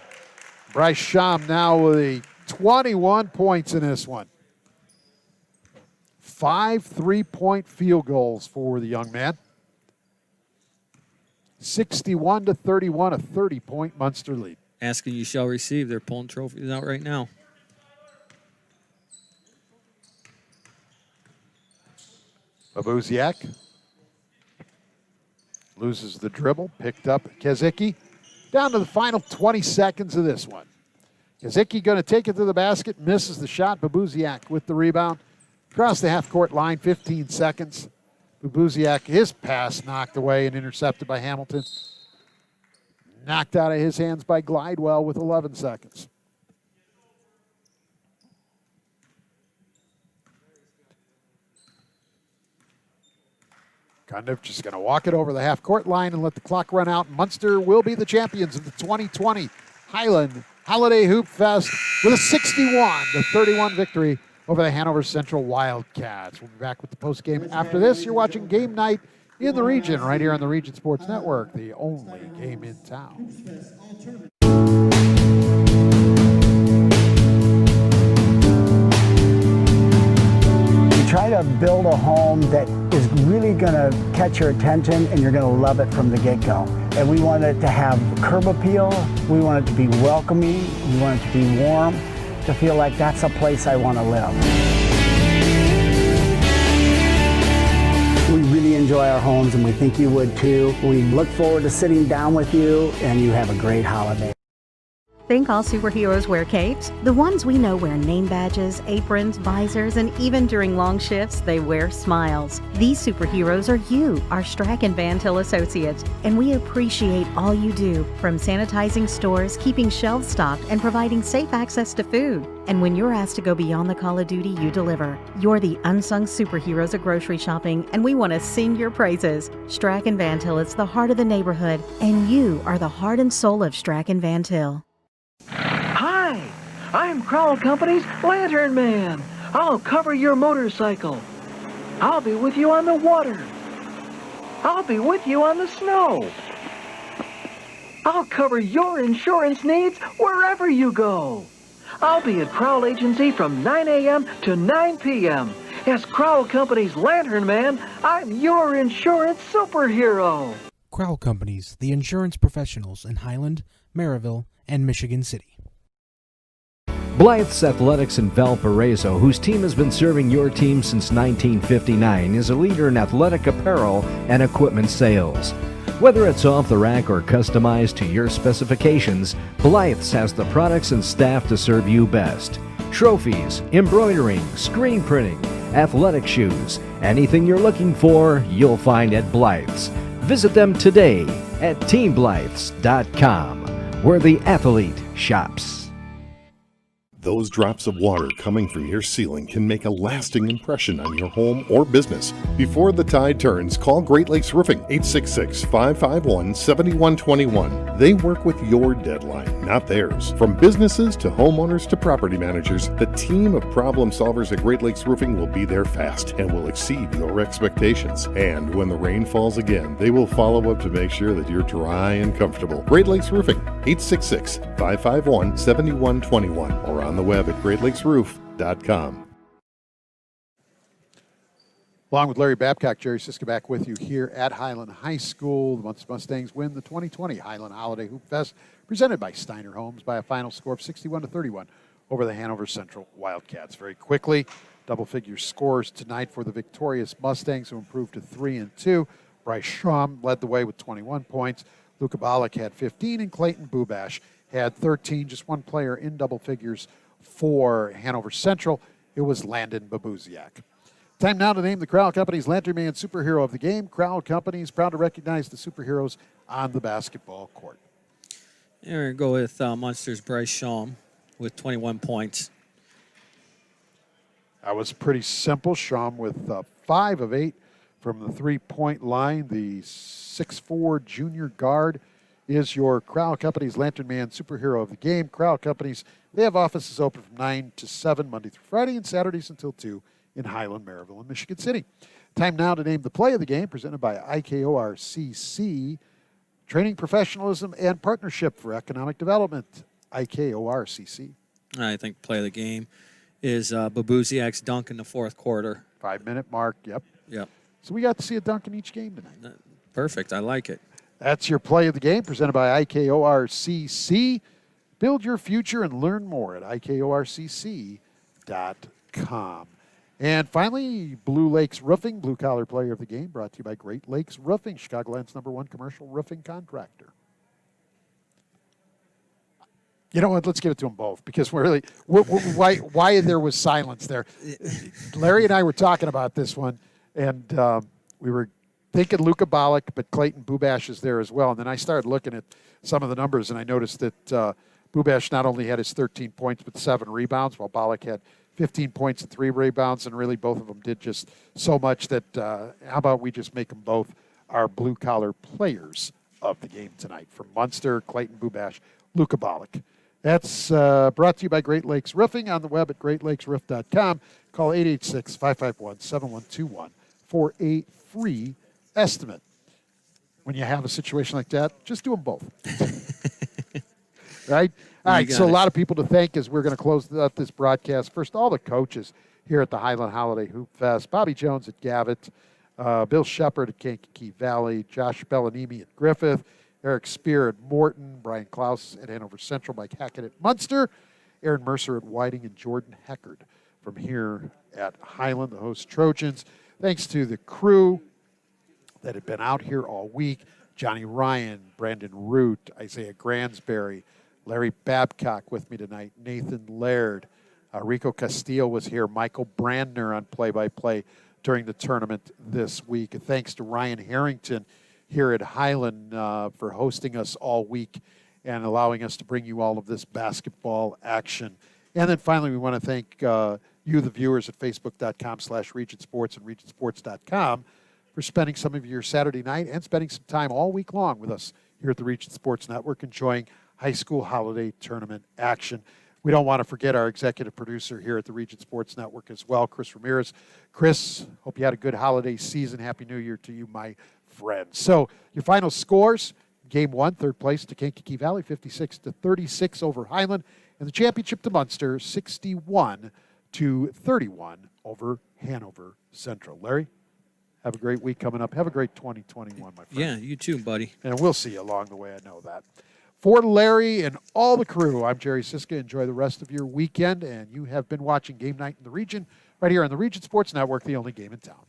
Bryce Sham now with 21 points in this one. 5 3-point field goals for the young man. 61-31, a 30-point Munster lead. Asking you shall receive. They're pulling trophies out right now. Babuziak loses the dribble, picked up Kazicki. Down to the final 20 seconds of this one. Kazicki going to take it to the basket, misses the shot. Babuziak with the rebound. Across the half-court line, 15 seconds. Babuziak, his pass knocked away and intercepted by Hamilton. Knocked out of his hands by Glidewell with 11 seconds. Cundiff just going to walk it over the half-court line and let the clock run out. Munster will be the champions of the 2020 Highland Holiday Hoopfest with a 61-31 victory over the Hanover Central Wildcats. We'll be back with the post-game after this. You're watching Game Night in the Region right here on the Region Sports Network, the only game in town. Try to build a home that is really going to catch your attention and you're going to love it from the get-go. And we want it to have curb appeal. We want it to be welcoming. We want it to be warm, to feel like that's a place I want to live. We really enjoy our homes and we think you would too. We look forward to sitting down with you and you have a great holiday. Think all superheroes wear capes? The ones we know wear name badges, aprons, visors, and even during long shifts, they wear smiles. These superheroes are you, our Strack and Van Til associates, and we appreciate all you do, from sanitizing stores, keeping shelves stocked, and providing safe access to food. And when you're asked to go beyond the call of duty, you deliver. You're the unsung superheroes of grocery shopping, and we want to sing your praises. Strack and Van Til is the heart of the neighborhood, and you are the heart and soul of Strack and Van Til. Hi, I'm Crowell Company's Lantern Man. I'll cover your motorcycle. I'll be with you on the water. I'll be with you on the snow. I'll cover your insurance needs wherever you go. I'll be at Crowell Agency from 9 a.m. to 9 p.m. As Crowell Company's Lantern Man, I'm your insurance superhero. Crowell Companies, the insurance professionals in Highland, Maryville, and Michigan City. Blythe's Athletics in Valparaiso, whose team has been serving your team since 1959, is a leader in athletic apparel and equipment sales. Whether it's off the rack or customized to your specifications, Blythe's has the products and staff to serve you best. Trophies, embroidering, screen printing, athletic shoes, anything you're looking for, you'll find at Blythe's. Visit them today at teamblythes.com, where the athlete shops. Those drops of water coming from your ceiling can make a lasting impression on your home or business. Before the tide turns, call Great Lakes Roofing, 866-551-7121. They work with your deadline, not theirs. From businesses to homeowners to property managers, the team of problem solvers at Great Lakes Roofing will be there fast and will exceed your expectations. And when the rain falls again, they will follow up to make sure that you're dry and comfortable. Great Lakes Roofing, 866-551-7121, or on the web at greatlakesroof.com. Along with Larry Babcock, Jerry Siska back with you here at Highland High School. The Mustangs win the 2020 Highland Holiday Hoopfest, presented by Steiner Homes, by a final score of 61-31 over the Hanover Central Wildcats. Very quickly, double-figure scores tonight for the victorious Mustangs, who improved to 3-2. Bryce Sham led the way with 21 points. Luka Balic had 15, and Clayton Bubash had 13. Just one player in double figures for Hanover Central. It was Landon Babuziak. Time now to name the Crowell Company's Lantern Man Superhero of the game. Crowell Company is proud to recognize the superheroes on the basketball court. Yeah, we're going to go with Munster's Bryce Sham with 21 points. That was pretty simple. Shum with 5 of 8 from the three-point line. The 6'4" junior guard is your Crowell Companies Lantern Man superhero of the game. Crowell Companies, they have offices open from 9 to 7 Monday through Friday and Saturdays until 2 in Highland, Maryville, and Michigan City. Time now to name the play of the game, presented by IKORCC, Training Professionalism and Partnership for Economic Development, IKORCC. I think play of the game is Babuziak's dunk in the fourth quarter. 5-minute mark, yep. Yep. So we got to see a dunk in each game tonight. Perfect. I like it. That's your play of the game, presented by IKORCC. Build your future and learn more at IKORCC.com. And finally, Blue Lakes Roofing, blue-collar player of the game, brought to you by Great Lakes Roofing, Chicagoland's #1 commercial roofing contractor. You know what? Let's give it to them both, because why there was silence there. Larry and I were talking about this one, and we were thinking Luka Balic, but Clayton Bubash is there as well. And then I started looking at some of the numbers, and I noticed that Bubash not only had his 13 points, but 7 rebounds, while Balic had 15 points and 3 rebounds, and really both of them did just so much that how about we just make them both our blue-collar players of the game tonight. From Munster, Clayton Bubash, Luka Balic. That's brought to you by Great Lakes Roofing on the web at greatlakesroof.com. Call 886-551-7121 for a free estimate. When you have a situation like that, just do them both. Right? All right, so a lot of people to thank as we're going to close out this broadcast. First, all the coaches here at the Highland Holiday Hoopfest. Bobby Jones at Gavitt, Bill Shepard at Kankakee Valley, Josh Bellanimi at Griffith, Eric Spear at Morton, Brian Klaus at Hanover Central, Mike Hackett at Munster, Aaron Mercer at Whiting, and Jordan Heckard from here at Highland, the host Trojans. Thanks to the crew that had been out here all week, Johnny Ryan, Brandon Root, Isaiah Gransberry, Larry Babcock with me tonight, Nathan Laird, Rico Castillo was here, Michael Brandner on play-by-play during the tournament this week. And thanks to Ryan Harrington here at Highland for hosting us all week and allowing us to bring you all of this basketball action. And then finally, we want to thank you, the viewers at facebook.com/regionsports and regionsports.com for spending some of your Saturday night and spending some time all week long with us here at the Region Sports Network enjoying high school holiday tournament action. We don't want to forget our executive producer here at the Region Sports Network as well, Chris Ramirez. Chris, hope you had a good holiday season. Happy New Year to you, my friend. So your final scores, Game 1, third place to Kankakee Valley, 56-36 over Highland, and the championship to Munster, 61-31 over Hanover Central. Larry, have a great week coming up. Have a great 2021, my friend. Yeah, you too, buddy. And we'll see you along the way, I know that. For Larry and all the crew, I'm Jerry Siska. Enjoy the rest of your weekend, and you have been watching Game Night in the Region right here on the Region Sports Network, the only game in town.